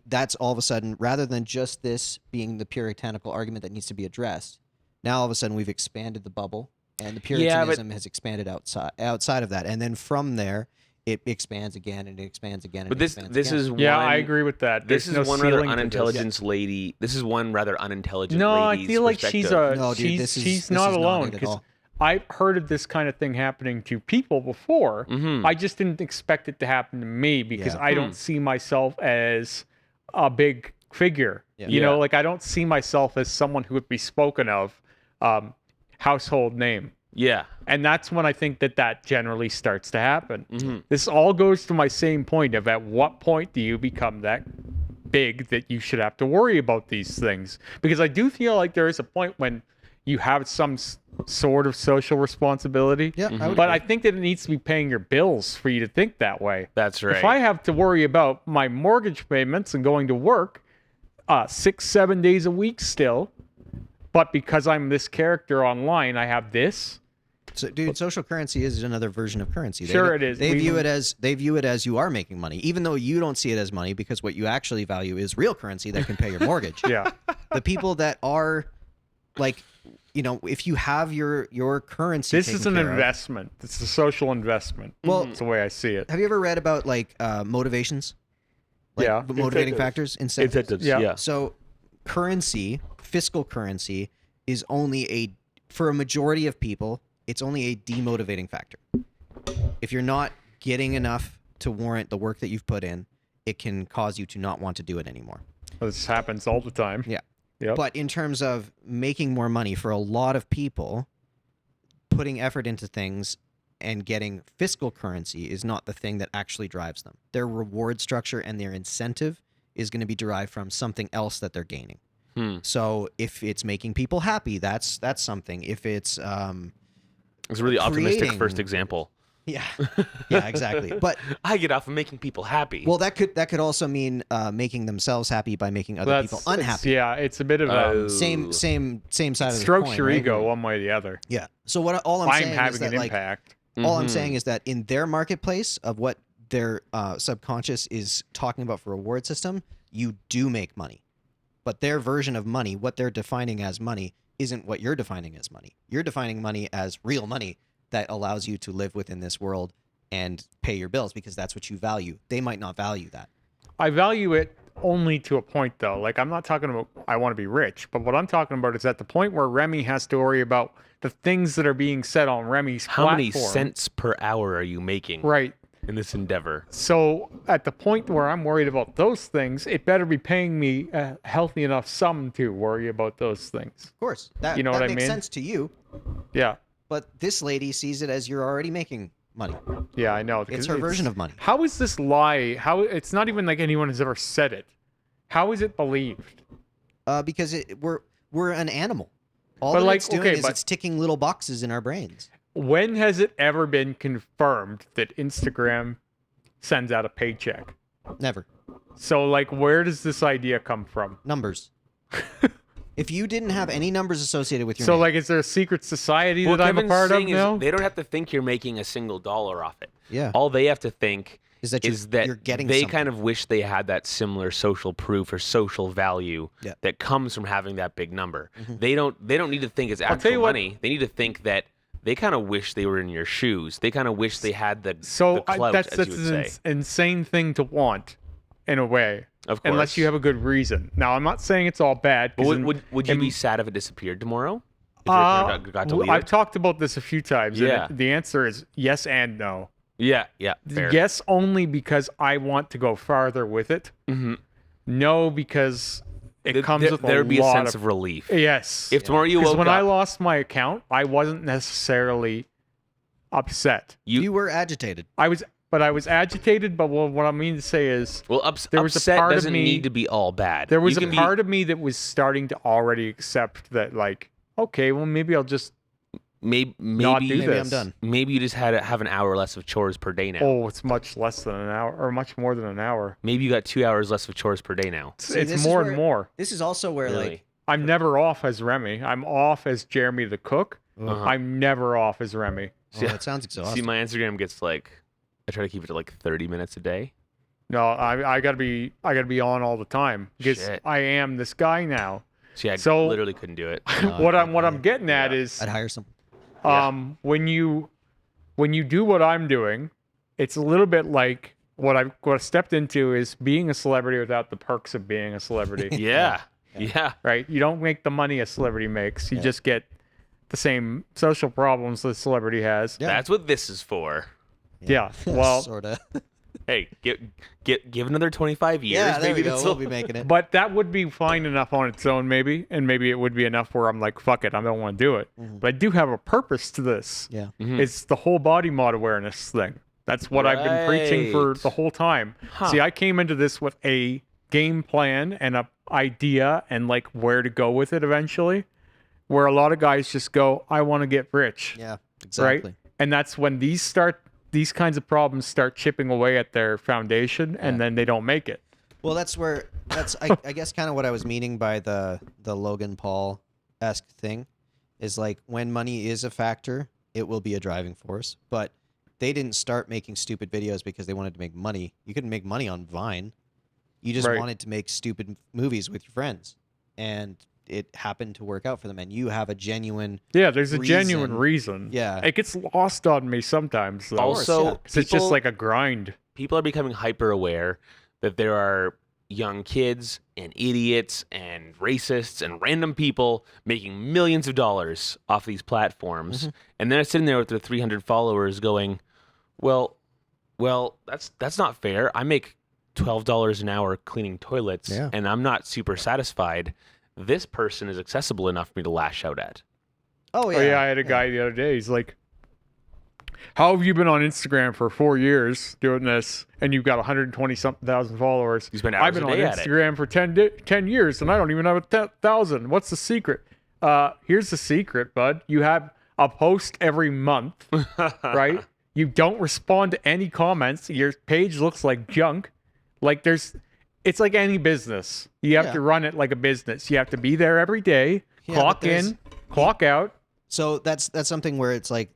that's all of a sudden, rather than just this being the puritanical argument that needs to be addressed, now all of a sudden we've expanded the bubble, and the Puritanism has expanded outside of that, and then from there it expands again and it expands again. And But it this expands this again. is Yeah, one, I agree with that. This There's is no one rather ceiling to this. unintelligent lady. This is one rather unintelligent. No, I lady's feel like she's perspective. No, dude, she's not alone, it at because all. I've heard of this kind of thing happening to people before. Mhm. I just didn't expect it to happen to me, because Yeah. I don't see myself as a big figure. Yeah. You know, Yeah. like I don't see myself as someone who would be spoken of, household name. Yeah. And that's when I think that generally starts to happen. Mhm. This all goes to my same point of at what point do you become that big that you should have to worry about these things? Because I do feel like there is a point when you have some sort of social responsibility. Yeah, I would But agree. I think that it needs to be paying your bills for you to think that way. That's right. If I have to worry about my mortgage payments and going to work 6-7 days a week still, but because I'm this character online, I have this. So, dude, social currency is another version of currency. Sure it is. They We- view it as you are making money, even though you don't see it as money, because what you actually value is real currency that can pay your mortgage. Yeah. The people that are like, if you have your currency, This is taken an care of- investment. It's a social investment. Well- That's the way I see it. Have you ever read about like motivations? Like, Yeah. motivating Incentives. factors, incentives. Incentives. Yeah. Yeah. So currency, fiscal currency, is only for a majority of people, it's only a demotivating factor. If you're not getting enough to warrant the work that you've put in, it can cause you to not want to do it anymore. This happens all the time. Yeah. Yep. But in terms of making more money, for a lot of people, putting effort into things and getting fiscal currency is not the thing that actually drives them. Their reward structure and their incentive is going to be derived from something else that they're gaining. So if it's making people happy, that's something. If it's It's a really optimistic creating- first example. yeah, exactly. But I get off of making people happy. well, that could also mean making themselves happy by making other people unhappy. It's a bit of Oh. Same side of the strokes coin, your right? ego one way or the other. Yeah. So all I'm I'm saying is having that an like impact. all I'm saying is that in their marketplace of what their subconscious is talking about for a reward system, you do make money. But their version of money, what they're defining as money, isn't what you're defining as money. You're defining money as real money that allows you to live within this world and pay your bills because that's what you value. They might not value that. I value it only to a point, though. Like, I'm not talking about I want to be rich, but what I'm talking about is at the point where Remy has to worry about the things that are being said on Remy's How platform. many cents per hour are you making Right. in this endeavor? So at the point where I'm worried about those things, it better be paying me a healthy enough sum to worry about those things. Of course. That, You know that what I makes mean? sense to you, Yeah. but this lady sees it as you're already making money. Yeah, I know. It's her version of money. How is this lie? How it's not even like anyone has ever said it. How is it believed? Because we're an animal. All But that like, it's doing okay, is but- it's ticking little boxes in our brains. When has it ever been confirmed that Instagram sends out a paycheck? Never. So like, where does this idea come from? Numbers. If you didn't have any numbers associated with your So name, like, is there a secret society What that I'm a Kevin's part of saying is now? they don't have to think you're making a single dollar off it. yeah, All they have to think is that you're getting they something. kind of wish they had that similar social proof or social value Yeah. that comes from having that big number. Mhm. They don't need to think it's tell actual you what- money. They need to think that they kind of wish they were in your shoes. They kind of wish they had the So clout, that's as you would an say. insane thing to want, in a way. Of course. Unless you have a good reason. Now, I'm not saying it's all bad. But 'cause would you in- be sad if it disappeared tomorrow? If it got deleted? I've talked about this a few times. Yeah. And the answer is yes and no. Yeah, fair. Yes, only because I want to go farther with it. Mm-hmm. No, because it comes with there'd a be a lot sense of of relief. yes. If tomorrow you Because woke when up, I lost my account, I wasn't necessarily upset. you were agitated. I was agitated. But what I mean to say is, well, there was a upset part of doesn't me- need to be all bad. there was You a can be- part of me that was starting to already accept that, like, okay, well, maybe I'll just maybe not do Maybe this. I'm done. Maybe you just had to have an hour less of chores per day now. Oh, it's much less than an hour, or much more than an hour. Maybe you got 2 hours less of chores per day now. See, It's this is more where- and more. This is also where Really? like I'm never off as Remy. I'm off as Jeremy the cook. Uh-huh. I'm never off as Remy. oh, that sounds exhausting. See, my Instagram gets like, I try to keep it to like 30 minutes a day. No, I gotta be on all the time because Shit. I am this guy now. See, I So- literally couldn't do it. what I'm getting at Yeah. is I'd hire some. when you do what I'm doing, it's a little bit like what I stepped into is being a celebrity without the perks of being a celebrity. Yeah. Yeah. Right? You don't make the money a celebrity makes. You Yeah. just get the same social problems that a celebrity has. Yeah. That's what this is for. Yeah. Well, sort of. Hey, give another 25 years. Yeah, there maybe we go. this We'll will- be making it. but that would be fine enough on its own, maybe, and maybe it would be enough where I'm like, fuck it, I don't want to do it. Mhm. But I do have a purpose to this. Yeah. Mhm. It's the whole body mod awareness thing. That's what I've been preaching for Right. the whole time. Huh. See, I came into this with a game plan and a idea and like where to go with it eventually. Where a lot of guys just go, I want to get rich. Yeah. Exactly. Right? And that's when these kinds of problems start chipping away at their foundation and then they don't make it. Well, that's I guess kind of what I was meaning by the Logan Paul-esque thing is like when money is a factor, it will be a driving force. But they didn't start making stupid videos because they wanted to make money. You couldn't make money on Vine. You just Right. wanted to make stupid movies with your friends. And it happened to work out for them. And you have a genuine Yeah, there's a genuine reason. Yeah. It gets lost on me sometimes, though. course, Also, yeah. 'Cause it's just like a grind. people are becoming hyper aware that there are young kids and idiots and racists and random people making millions of dollars off these platforms, and they're sitting there with their 300 followers going, well, that's not fair. I make $12 an hour cleaning toilets, and I'm not super satisfied. This person is accessible enough for me to lash out at. Oh yeah. Oh yeah, I had a guy the other day. He's like, "How have you been on Instagram for 4 years doing this, and you've got 120-something thousand followers? You spend I've hours been a on day at it." Instagram for 10 years, and I don't even have 1,000. What's the secret? Here's the secret, bud. You have a post every month, right? You don't respond to any comments. Your page looks like junk. Like it's like any business. You have to run it like a business. You have to be there every day, clock in, clock out. So that's something where it's like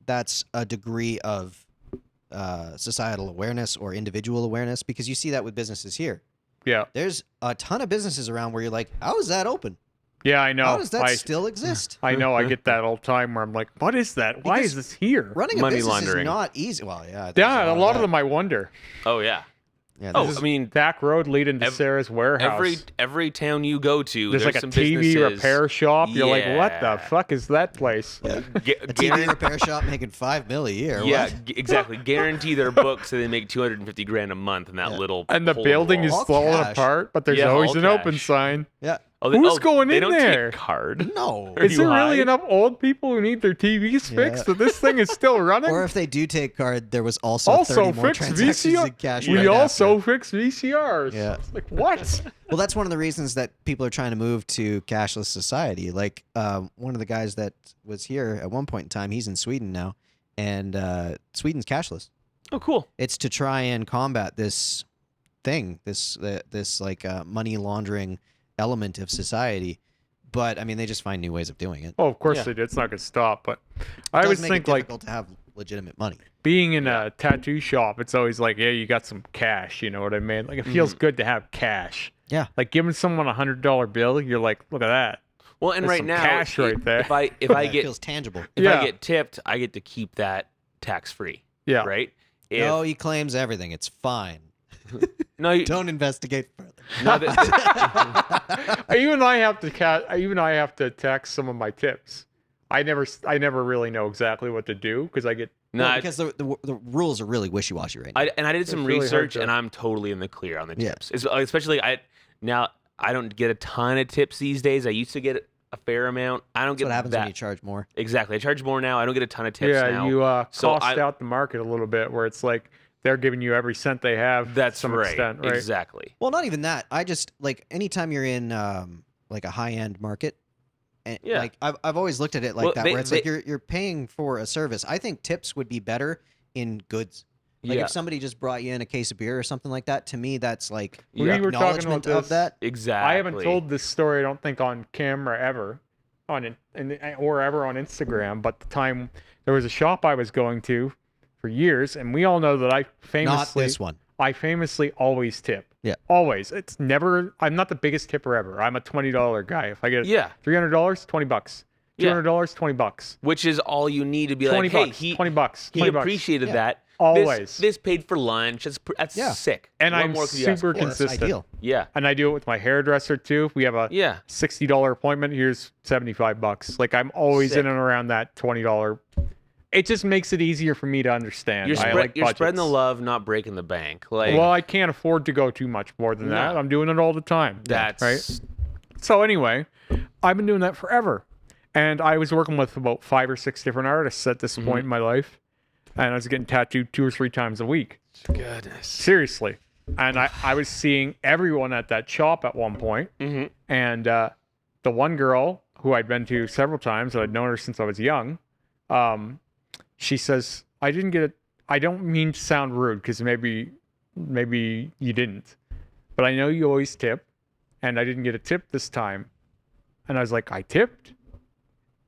that's a degree of societal awareness or individual awareness, because you see that with businesses here. Yeah. There's a ton of businesses around where you're like, how is that open? Yeah, I know. How does that still exist? I know. I get that all the time where I'm like, what is that? Why is this here? Running a Money business laundering. is not easy. Well, yeah. Yeah, a lot of them I wonder. Oh yeah. Yeah, Oh, this is- I mean, Back road leading to Sarah's warehouse. every town you go to, There's like a some TV businesses. repair shop. You're like, what the Yeah. fuck is that place? a Guaran- TV repair shop making $5 million a year. Yeah, What? exactly. Guarantee their books so they make 250 grand a month in that little. And the hole in building is wall. All falling cash. apart, but there's Yeah, always all an open cash. sign. Yeah. Who's going they in don't there? Take card. No. Are Is there you really high? enough old people who need their TVs fixed that this thing is still running? Or if they do take card, there was also 30 more fix transactions in cash. We right also after. fix VCRs. Yeah. It's like, what? Well, that's one of the reasons that people are trying to move to cashless society. Like one of the guys that was here at one point in time, he's in Sweden now, and Sweden's cashless. Oh, cool. It's to try and combat this thing, this like money laundering element of society. But I mean, they just find new ways of doing it. Oh, of course Yeah. they do. It's not going to stop. But It I does always make think it like difficult to have legitimate money. being in a tattoo shop, it's always like, yeah, you got some cash. You know what I mean? Like it feels good to have cash. Yeah. Like giving someone $100 bill, you're like, look at that. Well, and There's right some now, cash right there. if I It get feels tangible. if Yeah. I get tipped, I get to keep that tax free. Yeah. Right. No, he claims everything. It's fine. No, you, Don't investigate further. no, that- Even I have to tax some of my tips. I never really know exactly what to do because I get no, I- because the rules are really wishy-washy right now. I did some really hard research to- and I'm totally in the clear on the Yeah. tips. Especially I don't get a ton of tips these days. I used to get a fair amount. I don't That's get what happens that. when you charge more. Exactly. I charge more now. I don't get a ton of tips now. you So cost out the market a little bit where it's like they're giving you every cent they have. That's to some right. extent, right? Exactly. Well, not even that. I just like anytime you're in like a high-end market, and Yeah. like I've always looked at it like Well, that, they- where it's they- like you're paying for a service. I think tips would be better in goods. Like Yeah. if somebody just brought you in a case of beer or something like that, to me that's like We Yeah. were talking about acknowledgement of this. that. Exactly. I haven't told this story, I don't think, on camera ever, or ever on Instagram. But the time there was a shop I was going to for years, and we all know that Not famously this one. always tip. Yeah. Always. It's never. I'm not the biggest tipper ever. I'm a $20 guy. If I get Yeah. $300, $20. Yeah. $200, $20. Which is all you need to be 20 like, hey, bucks. he 20 bucks. he 20 bucks. appreciated Yeah. that. Always. This paid for lunch. That's Yeah. sick. And What I'm more could you ask super for? Well, that's consistent. ideal. Yeah. And I do it with my hairdresser too. If we have a Yeah. $60 appointment, here's $75. Like I'm always Sick. in and around that $20. It just makes it easier for me to understand. You're, I spread, like you're spreading the budgets. love, not breaking the bank. Like Well, I can't afford to go too much more than that. No. I'm doing it all the time. that's right. So anyway, I've been doing that forever. And I was working with about 5 or 6 different artists at this point in my life. And I was getting tattooed 2 or 3 times a week. Goodness. Seriously. And I was seeing everyone at that shop at one point. Mm-hmm. And the one girl who I'd been to several times, and I'd known her since I was young, she says, I don't mean to sound rude, because maybe you didn't. But I know you always tip, and I didn't get a tip this time. And I was like, I tipped?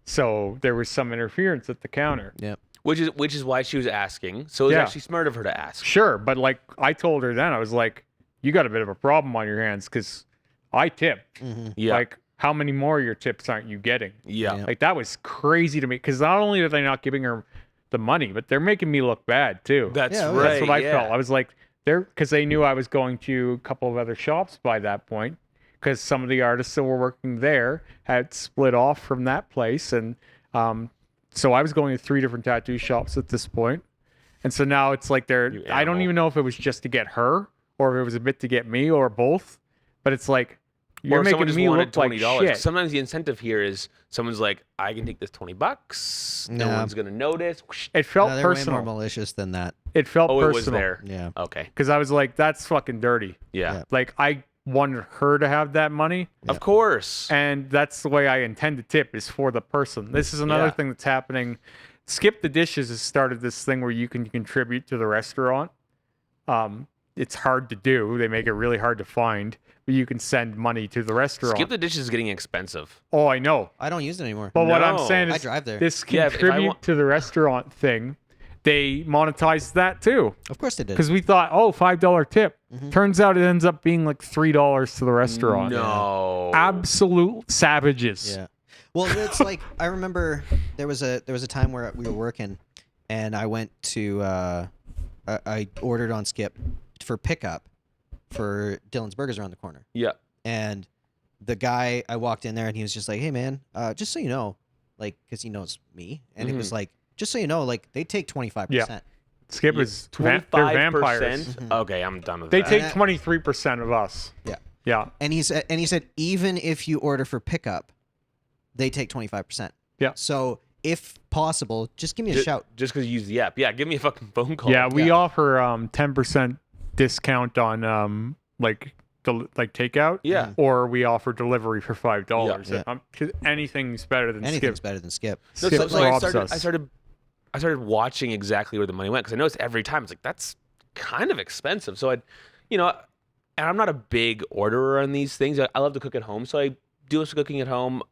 So there was some interference at the counter. Yep. Which is why she was asking. So it was Yeah. actually smart of her to ask. Sure, but like I told her then, I was like, you got a bit of a problem on your hands, because I tipped. Mm-hmm. Yeah. Like, how many more of your tips aren't you getting? yeah. Yeah. Like, that was crazy to me, because not only are they not giving her the money, but they're making me look bad too. That's Yeah, right. That's what I yeah. felt. I was like, because they knew I was going to a couple of other shops by that point, because some of the artists that were working there had split off from that place, and so I was going to 3 different tattoo shops at this point. And so now it's like I don't even know if it was just to get her or if it was a bit to get me or both, but it's like, you're or if someone making just me wanted look like $20. shit. Sometimes the incentive here is someone's like, I can take this $20. No Nah. one's gonna notice. It felt No, they're way personal. more malicious than that. It felt Oh, personal. it was there. Yeah. Okay. Because I was like, that's fucking dirty. Yeah. Like, I wanted her to have that money, Of course. and that's the way I intend to tip, is for the person. This is another Yeah. thing that's happening. Skip the Dishes has started this thing where you can contribute to the restaurant. It's hard to do. They make it really hard to find, but you can send money to the restaurant. Skip the Dishes is getting expensive. Oh, I know. I don't use it anymore. But what I'm No. saying I is, drive there. this Yeah, if I contribute want- to the restaurant thing, they monetized that too. Of course they did. Because we thought, oh, $5 tip. Turns out it ends up being like $3 to the restaurant. No. Absolute savages. Yeah. Well, it's like, I remember there was a time where we were working, and I went to I ordered on Skip for pickup for Dylan's Burgers around the corner. Yeah. And the guy, I walked in there and he was just like, "Hey man, just so you know," like, because he knows me, and it was like, "Just so you know, like, they take 25%." Skip is they're 25%. vampires. Okay, I'm done with They that. take that- 23% of us. Yeah. Yeah. And he said even if you order for pickup, they take 25%. Yeah. So if possible, just give me a shout. Just because you use the app. Yeah, give me a fucking phone call. Yeah, we Yeah. offer 10% discount on like takeout. Yeah. Or we offer delivery for $5. Yeah. 'Cause anything's better than Anything's Skip. better than Skip. No, Skip so I robs started, us. I started watching exactly where the money went because I noticed every time it's like that's kind of expensive. So and I'm not a big orderer on these things. I love to cook at home, so I do some cooking at home.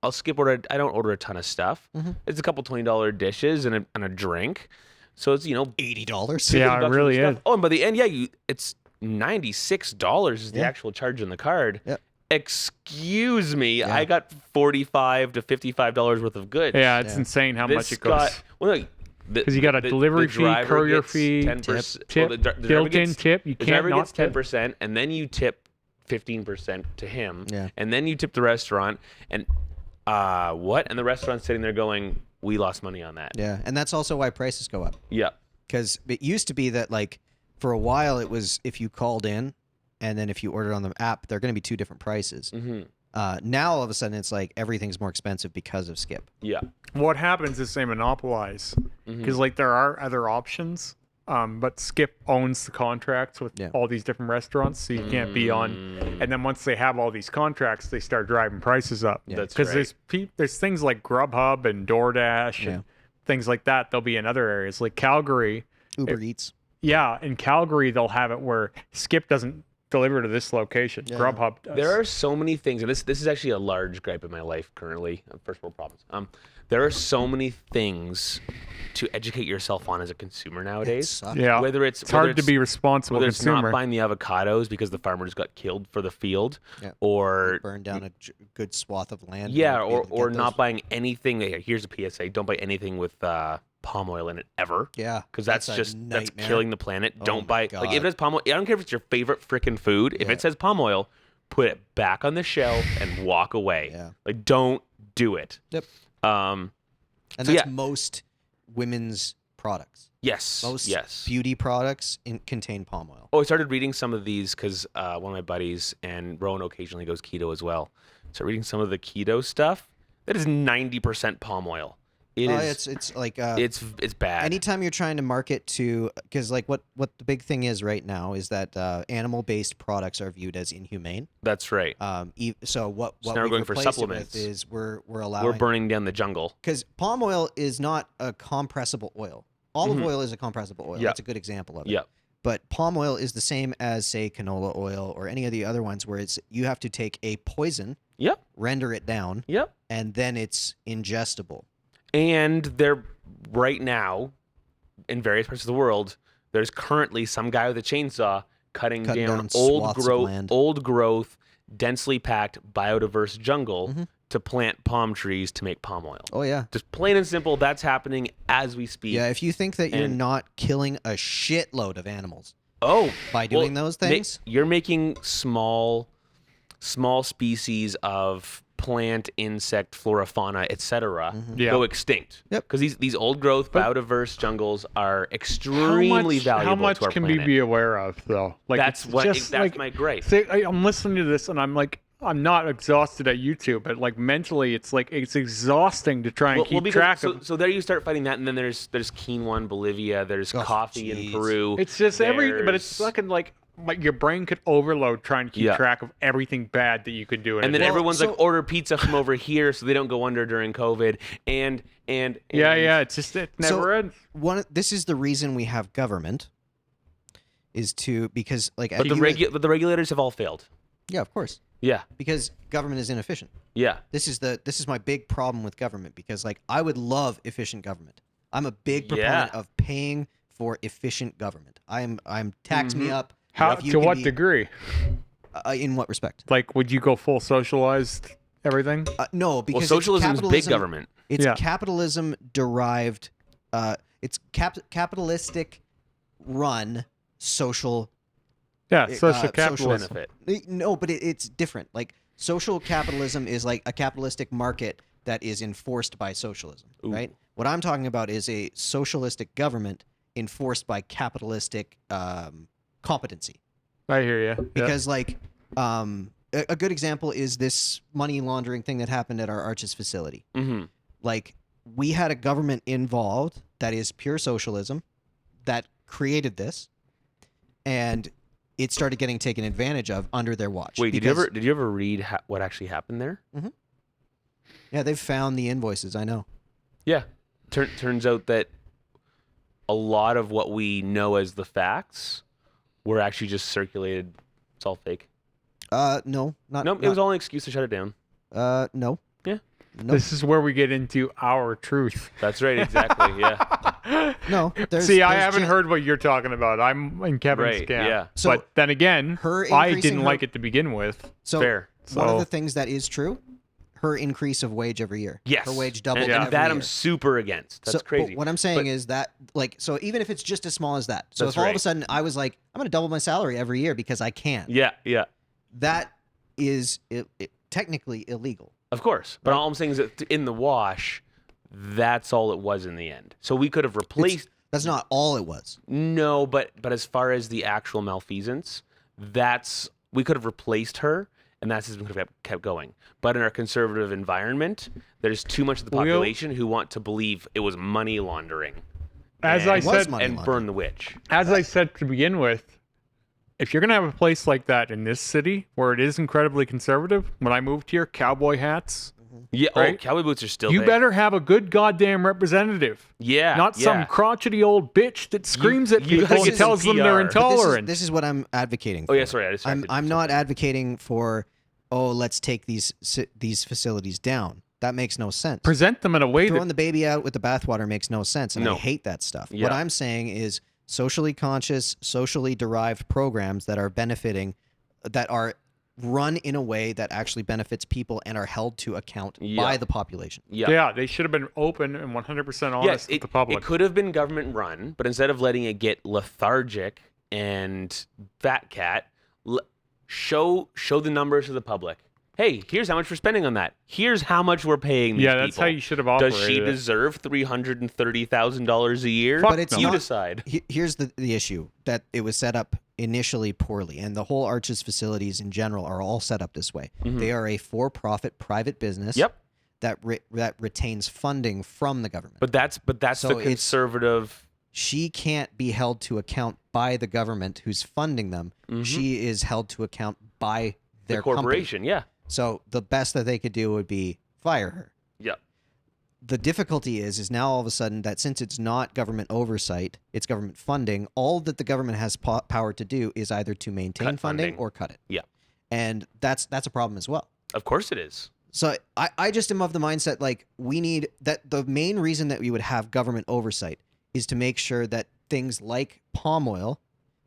I'll skip order. I don't order a ton of stuff. It's a couple $20 dishes and a drink. So it's $80. Yeah, $50 it really for stuff. is. Oh, and by the end, it's $96 is the Yeah. actual charge on the card. Yep. Excuse me, Yeah. I got $45 to $55 worth of goods. Yeah, it's Yeah. insane how This much it got goes. well, Because you got a delivery fee, driver courier gets fee, 10%. tip, Well, the driver built-in gets- tip. You The can't driver not gets tip. 10%, and then you tip 15% to him. Yeah. And then you tip the restaurant, and what? And the restaurant's sitting there going, "We lost money on that." Yeah, and that's also why prices go up. Yeah. Because it used to be that, like, for a while it was if you called in, and then if you ordered on the app, they're going to be 2 different prices. Mm-hmm. Now all of a sudden it's like everything's more expensive because of Skip. Yeah. What happens is they monopolize because like there are other options, but Skip owns the contracts with Yeah. all these different restaurants, so you can't be on. And then once they have all these contracts, they start driving prices up. That's because right. there's things like Grubhub and DoorDash Yeah. and things like that. They'll be in other areas like Calgary. Uber Eats. Yeah, in Calgary they'll have it where Skip doesn't deliver to this location. Yeah. Grubhub does. There are so many things, and this is actually a large gripe in my life currently. First world problems. There are so many things to educate yourself on as a consumer nowadays. Sucks. Yeah, Whether it's it's hard to be responsible whether it's consumer. not buying the avocados because the farmer just got killed for the field, Yeah. or Burn down a good swath of land. yeah, and be able to or get not those- buying anything. Here's a PSA: don't buy anything with palm oil in it ever. Yeah, Because that's a that's nightmare. killing the planet. Oh Don't my buy like if God. it has palm oil. I don't care if it's your favorite freaking food. If Yeah. it says palm oil, put it back on the shelf and walk away. Yeah. Like don't do it. Yep. Um. And So, that's yeah. most women's products. Yes. Most yes. beauty products contain palm oil. Oh, I started reading some of these because one of my buddies and Rowan occasionally goes keto as well. So reading some of the keto stuff. That is 90% palm oil. It's like It's bad. anytime you're trying to market to, because like what the big thing is right now is that animal-based products are viewed as inhumane. That's right. So what now we're we've going for replaced it supplements. with is we're We're allowing, burning down the jungle. because palm oil is not a compressible oil. Olive oil is a compressible oil. Mm-hmm. Yeah. That's a good example of it. Yeah. But palm oil is the same as, say, canola oil or any of the other ones where it's you have to take a poison, Yep. render it down, Yep. and then it's ingestible. And they're right now in various parts of the world. There's currently some guy with a chainsaw cutting Cutting down down swaths of land. old growth, densely packed, biodiverse jungle Mm-hmm. to plant palm trees to make palm oil. Oh yeah. Just plain and simple, that's happening as we speak. Yeah, if you think that you're And- not killing a shitload of animals, Oh, by doing those things. You're making small species of plant, insect, flora, fauna, etc. Yeah. go extinct. Yep. Because these old growth, biodiverse jungles are extremely valuable How much to our can planet. we be aware of, though? Like That's it's what. just, That's like, my gripe. I'm listening to this, and I'm like, I'm not exhausted at YouTube, but like mentally, it's like it's exhausting to try and keep because- track so, of. so there you start fighting that, and then there's quinoa in Bolivia, there's coffee in jeez. Peru. It's just but it's there's- fucking like your brain could overload trying to keep Yeah. track of everything bad that you could do. In And a then day. everyone's like, so- order pizza from over here so they don't go under during COVID. And yeah, it's just it never ends. This is the reason we have government, is because like But the regulators have all failed. yeah, of course, Yeah, because government is inefficient. yeah. This is my big problem with government, because like I would love efficient government. I'm a big proponent of paying for efficient government. I'm tax me up. How if you to can what be- degree? In what respect? Like, would you go full socialized everything? No, Well, because socialism is it's big government. It's Yeah. capitalism derived. It's capitalistic run social. Yeah, social social capitalism. Benefit. No, but it's different. Like social capitalism is like a capitalistic market that is enforced by socialism, right? What I'm talking about is a socialistic government enforced by capitalistic competency. I hear you. Because like a good example is this money laundering thing that happened at our Arches facility. Mm-hmm. Like we had a government involved that is pure socialism that created this, and it started getting taken advantage of under their watch. Wait, did because- you ever read what actually happened there? Yeah, they've found the invoices. I know. Yeah. Turns out that a lot of what we know as the facts were actually just circulated. It's all fake. No, not. No, it was all an excuse to shut it down. No. Yeah. Nope. This is where we get into our truth. That's right. Exactly. Yeah. No. See, I haven't heard what you're talking about. I'm in Kevin's Right, camp. yeah. So, but then again, her I increasing didn't her- like it to begin with. So Fair. one of So- the things that is true, her increase of wage every year. Yes. Her wage doubled And, every and that year. I'm super against. That's So, crazy. But what I'm saying But- is that, like, so even if it's just as small as that, so That's if all of a right. sudden I was like, I'm going to double my salary every year because I can, Yeah. Yeah. that is technically illegal. Of course. But all I'm saying is that in the wash, that's all it was in the end. So we could have replaced. That's not all it was. No, but as far as the actual malfeasance, we could have replaced her, and that system could have kept going. But in our conservative environment, there's too much of the population who want to believe it was money laundering. As and, I It was said, money and laundering. burn the witch. as I said to begin with, if you're gonna have a place like that in this city where it is incredibly conservative, when I moved here, cowboy hats, Yeah. Right? Oh, cowboy boots are still. you big. better have a good goddamn representative. Yeah. Not some yeah. crotchety old bitch that screams at you people gotta and get tells some them they're PR. But intolerant. This is what I'm advocating for. Oh yeah. Sorry. I I'm distracted. not advocating for, let's take these facilities down. That makes no sense. Present them in a way Throwing that the baby out with the bathwater makes no sense, and I No. hate that stuff. Yeah. What I'm saying is socially conscious, socially derived programs that are benefiting, that are run in a way that actually benefits people and are held to account Yeah. by the population. Yeah. they should have been open and 100% honest Yes, with the public. it could have been government run, but instead of letting it get lethargic and fat cat, show the numbers to the public. Hey, here's how much we're spending on that. Here's how much we're paying these Yeah, that's people. how you should have operated. Does she it. deserve $330,000 a year? Fuck But it's no. you not- decide. Here's the issue, that it was set up initially poorly, and the whole Arches facilities in general are all set up this way. They are a for-profit private business Yep. that retains funding from the government. But that's So the it's- conservative. She can't be held to account by the government who's funding them. She is held to account by their The corporation. company. Yeah. So the best that they could do would be fire her. Yeah. The difficulty is now all of a sudden that since it's not government oversight, it's government funding, all that the government has power to do is either to maintain Cut funding funding. or cut it. Yeah. And that's a problem as well. Of course it is. So I just am of the mindset, like, we need that. The main reason that we would have government oversight is to make sure that things like palm oil,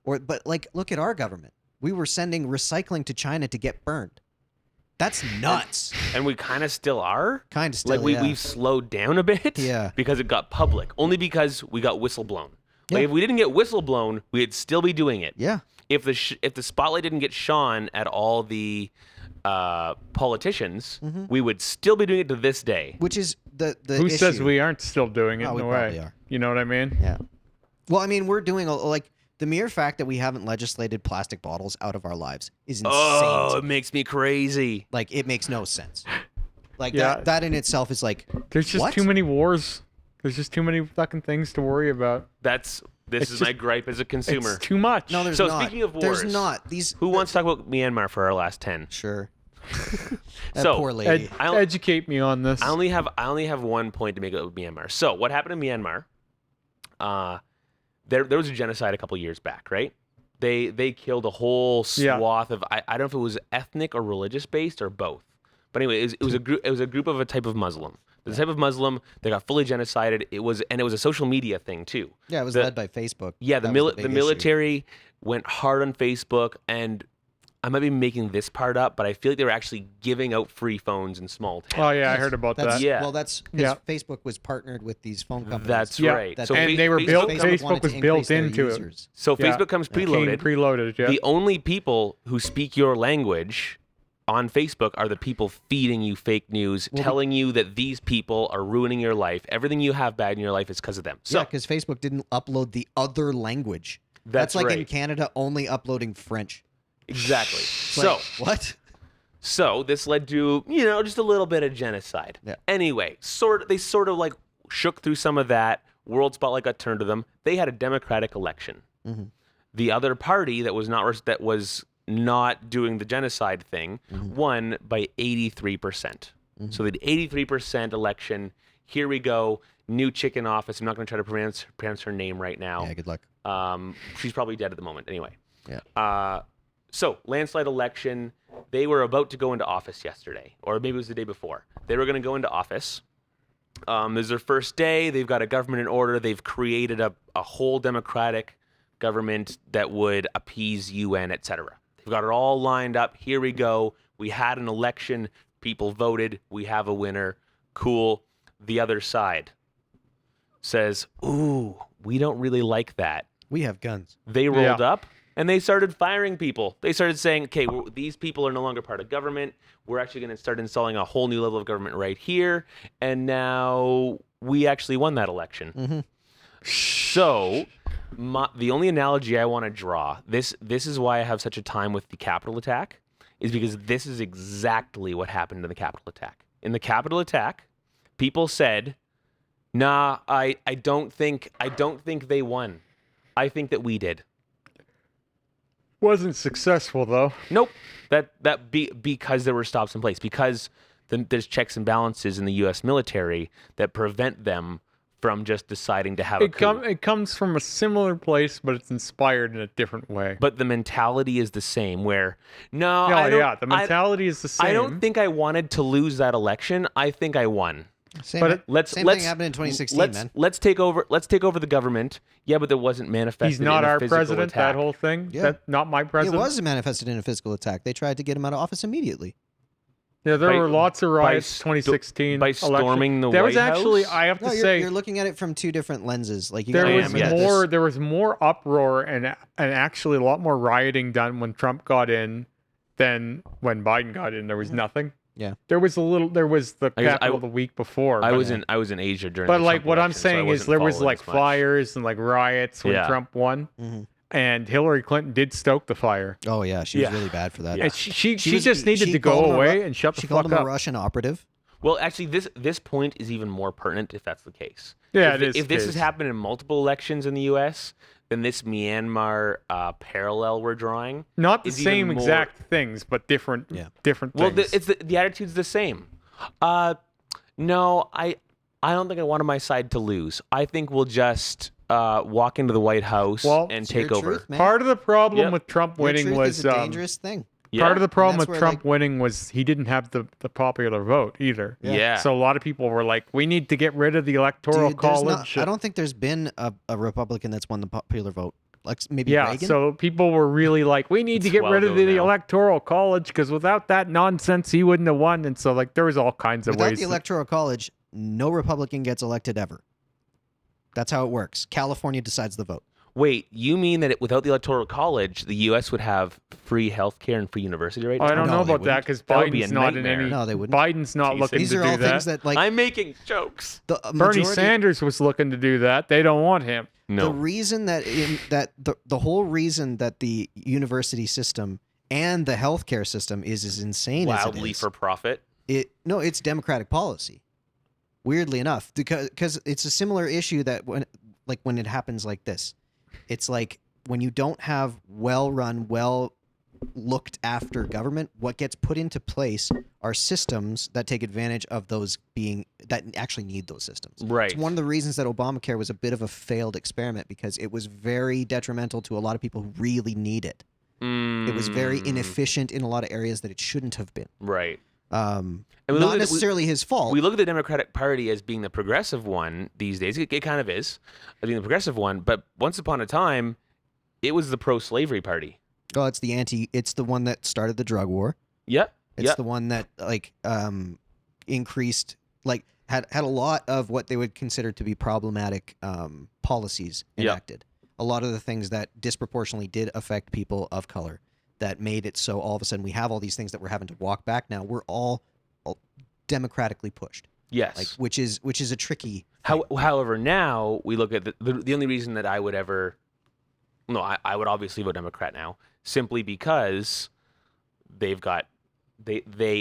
but like, look at our government. We were sending recycling to China to get burned. That's nuts. And we kind of still are. Kind of still, Like yeah. we've slowed down a bit. Yeah. Because it got public. Only because we got whistleblown. Like Yeah. if we didn't get whistleblown, we'd still be doing it. Yeah. If the spotlight didn't get shone at all the politicians, we would still be doing it to this day. Which is the Who issue. says we aren't still doing it Oh, in we a probably way? are. You know what I mean? Yeah. Well, I mean, we're doing like the mere fact that we haven't legislated plastic bottles out of our lives is insane. Oh, it makes me crazy. Like it makes no sense. Like Yeah. that in itself is like There's just what? too many wars. There's just too many fucking things to worry about. This It's is just- my gripe as a consumer. It's too much. No, there's So not. speaking of there's wars, not these. Who wants to talk about Myanmar for our last 10? Sure. That So, poor lady. Educate me on this. I only have one point to make about Myanmar. So what happened in Myanmar? There was a genocide a couple years back, right? They killed a whole swath of I don't know if it was ethnic or religious based or both. But anyway, it was a group of a type of Muslim. The type of Muslim that got fully genocided. It was a social media thing too. Yeah, it was led by Facebook. Yeah, That the was big issue. military went hard on Facebook, and I might be making this part up, but I feel like they were actually giving out free phones in small towns. Oh yeah, I heard about That's, that. Yeah. Well, that's because Facebook was partnered with these phone companies. That's Yeah. right. That- So And Fa- they were built. wanted Facebook to was increase built their into it. users. So Yeah. Facebook comes Came preloaded. preloaded. Yeah. The only people who speak your language on Facebook are the people feeding you fake news, telling you that these people are ruining your life. Everything you have bad in your life is because of them. So Yeah, because Facebook didn't upload the other language. That's like in right. Canada only uploading French. exactly. It's So like, what? So this led to, just a little bit of genocide. Yeah. Anyway, they sort of like shook through some of that. World spotlight got turned to them. They had a democratic election. Mhm. The other party that was not doing the genocide thing won by 83%. So the 83% election. Here we go. New chick in office. I'm not going to try to pronounce her name right now. Yeah, good luck. She's probably dead at the moment. Anyway. Yeah. So, landslide election. They were about to go into office yesterday, or maybe it was the day before. They were going to go into office. This is their first day. They've got a government in order. They've created a whole democratic government that would appease UN, etc. They've got it all lined up. Here we go. We had an election. People voted. We have a winner. Cool. The other side says, ooh, we don't really like that. We have guns. They rolled up and they started firing people. They started saying, okay, these people are no longer part of government. We're actually going to start installing a whole new level of government right here. And now we actually won that election. So the only analogy I want to draw, this is why I have such a time with the Capitol attack, is because this is exactly what happened in the Capitol attack. In the Capitol attack, people said, nah, I don't think they won. I think that we did. Wasn't successful though. Nope. Because there were stops in place, because there's checks and balances in the U.S. military that prevent them from just deciding to have a coup. It comes from a similar place, but it's inspired in a different way. But the mentality is the same. Where the mentality is the same. I don't think I wanted to lose that election. I think I won. Same, Same thing happened in 2016, man. Let's take over the government. Yeah, but it wasn't manifested. He's not in a our physical president. attack. That whole thing. Yeah. That's not my It president. was manifested in a physical attack. They tried to get him out of office immediately. Yeah, there By- were lots of riots. by 2016 by election. storming the There was White actually, House? I have to No, say, you're looking at it from two different lenses. Like you there gotta was remember that this- more. There was more uproar and actually a lot more rioting done when Trump got in than when Biden got in. There was nothing. Yeah. There was the I guess Capitol the week before. I but- was in Asia during. But the like Trump what I'm election, so I saying is wasn't there was following like as much. fires and like riots when Yeah. Trump won, Mhm. and Hillary Clinton did stoke the fire. Oh yeah, she was Yeah. really bad for that. Yeah. And she was- just needed she to go called him a away Ru- and shut the She fuck called him up. a Russian operative. Well, actually, this point is even more pertinent if that's the case. Yeah, if, it is If this the has case. happened in multiple elections in the U.S., then this Myanmar parallel we're drawing. Not the is even same more- exact things, but different. Yeah. Different Well, things. the attitude's the same. No, I don't think I wanted my side to lose. I think we'll just walk into the White House Well, and It's take your over. truth, man. Part of the problem Yep. with Trump Your winning truth was is a dangerous thing. Yeah. part of the problem that's with where, Trump like- winning was he didn't have the popular vote either. Yeah. So a lot of people were like, "We need to get rid of the electoral Dude, there's college." I don't think there's been a Republican that's won the popular vote. Like maybe Yeah, Reagan. so people were really like, "We need to It's get well rid of ago the now. electoral college because without that nonsense, he wouldn't have won." And so like there was all kinds of Without ways. the electoral college, no Republican gets elected ever. That's how it works. California decides the vote. Wait, you mean that without the Electoral College, the U.S. would have free healthcare and free university right now? I don't No, know they about that because That would be a Biden's not in nightmare. any. No, they wouldn't. Biden's not Jesus. looking These to are do all that. things that, like, I'm making jokes. the Bernie majority, Sanders was looking to do that. They don't want him. No. the reason that the whole reason that the university system and the healthcare system is as insane Wildly as for profit. it's democratic policy. Weirdly enough, because it's a similar issue that when it happens like this, it's like when you don't have well-run, well-looked after government, what gets put into place are systems that take advantage of those that actually need those systems. Right. It's one of the reasons that Obamacare was a bit of a failed experiment because it was very detrimental to a lot of people who really need it. It was very inefficient in a lot of areas that it shouldn't have been. Right. Not we look at- necessarily his fault. We look at the Democratic Party as being the progressive one these days. It kind of is, as being the progressive one. But once upon a time, it was the pro-slavery party. Oh, it's the one that started the drug war. Yep. It's the one that increased had a lot of what they would consider to be problematic policies enacted. A lot of the things that disproportionately did affect people of color that made it so all of a sudden we have all these things that we're having to walk back now. We're all democratically pushed. Yes. Which is a tricky thing. However, now we look at the only reason that I would ever, no, I would obviously vote Democrat now, simply because they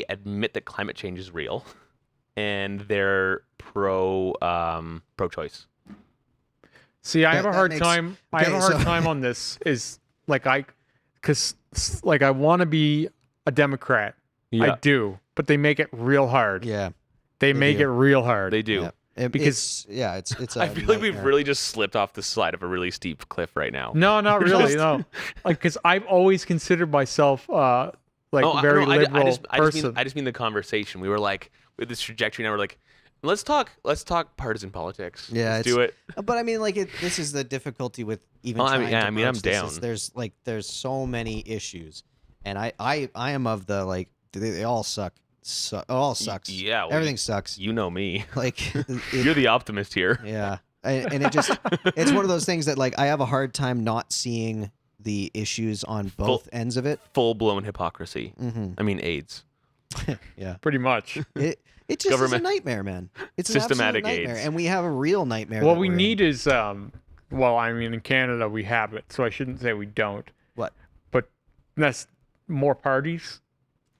admit that climate change is real, and they're pro-choice. See, I have a That hard makes- time. I have a okay, hard so- time on this. Is because I want to be a Democrat. I do, but they make it real hard. Yeah. They make do. it real hard. They do. Yeah. Because- it's I feel like we've really just slipped off the side of a really steep cliff right now. No, not really. No, because I've always considered myself very liberal person. I just mean the conversation. We were like, with this trajectory now, we're like, let's talk partisan politics. Yeah, Let's do it. But I mean, this is the difficulty with even. Well, I trying mean, to yeah, I mean, I'm broach this, is down. there's so many issues, and I am of the they all suck. It all sucks. Yeah, well, everything sucks. You know me. You're the optimist here. Yeah, and it just it's one of those things that I have a hard time not seeing the issues on both ends of it. Full blown hypocrisy. Mm-hmm. I mean, AIDS. Yeah, Pretty much. It just is a nightmare, man. It's an Systematic absolute nightmare, AIDS. and we have a real nightmare. What that we we're in. need is well, I mean, in Canada we have it, so I shouldn't say we don't. What? But that's more parties.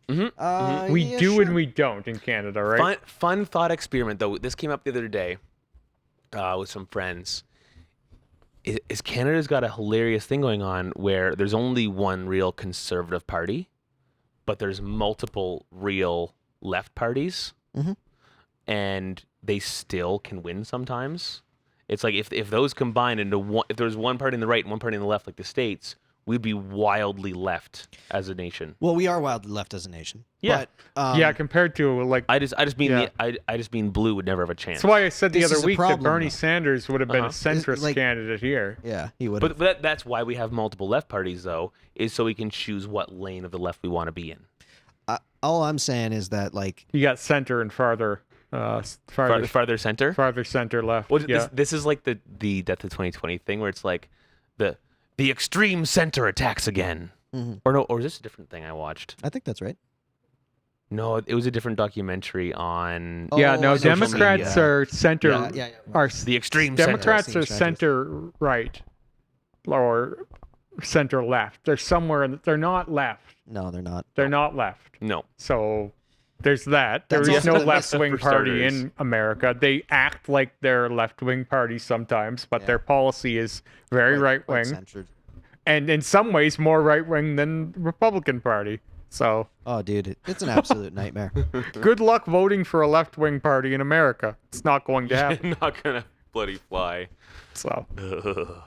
We yeah, do sure. and we don't in Canada, right? Fun thought experiment though. This came up the other day with some friends. Is Canada's got a hilarious thing going on where there's only one real conservative party, but there's multiple real left parties, and they still can win sometimes. It's like if those combine into one, if there's one party in the right and one party in the left, like the States, we'd be wildly left as a nation. Well, we are wildly left as a nation. Yeah. But, Yeah, compared to I just mean Yeah. I just mean blue would never have a chance. that's why I said the This other is a week that problem, Bernie though. Sanders would have been a Uh-huh. centrist Like- candidate here. yeah, he would. But that's why we have multiple left parties, though, is so we can choose what lane of the left we want to be in. All I'm saying is that You got center and farther Farther center. farther center left. Well, yeah. this is like the Death of 2020 thing, where it's like the extreme center attacks again. Or is this a different thing I watched? I think that's right. No, it was a different documentary on Yeah, Oh, no, social Democrats media. are center. Yeah. Are the extreme Democrats center. are center right or center left. They're somewhere. They're not left. No, they're not. They're not left. No. So there's that. There That's is also no the left wing for party starters. in America. They act like they're left wing party sometimes, but Yeah. their policy is very right Quite wing, centered. and in some ways more right wing than the Republican Party. So Oh, dude, it's an absolute nightmare. good luck voting for a left wing party in America. It's not going to happen. Not gonna bloody fly. So. Ugh.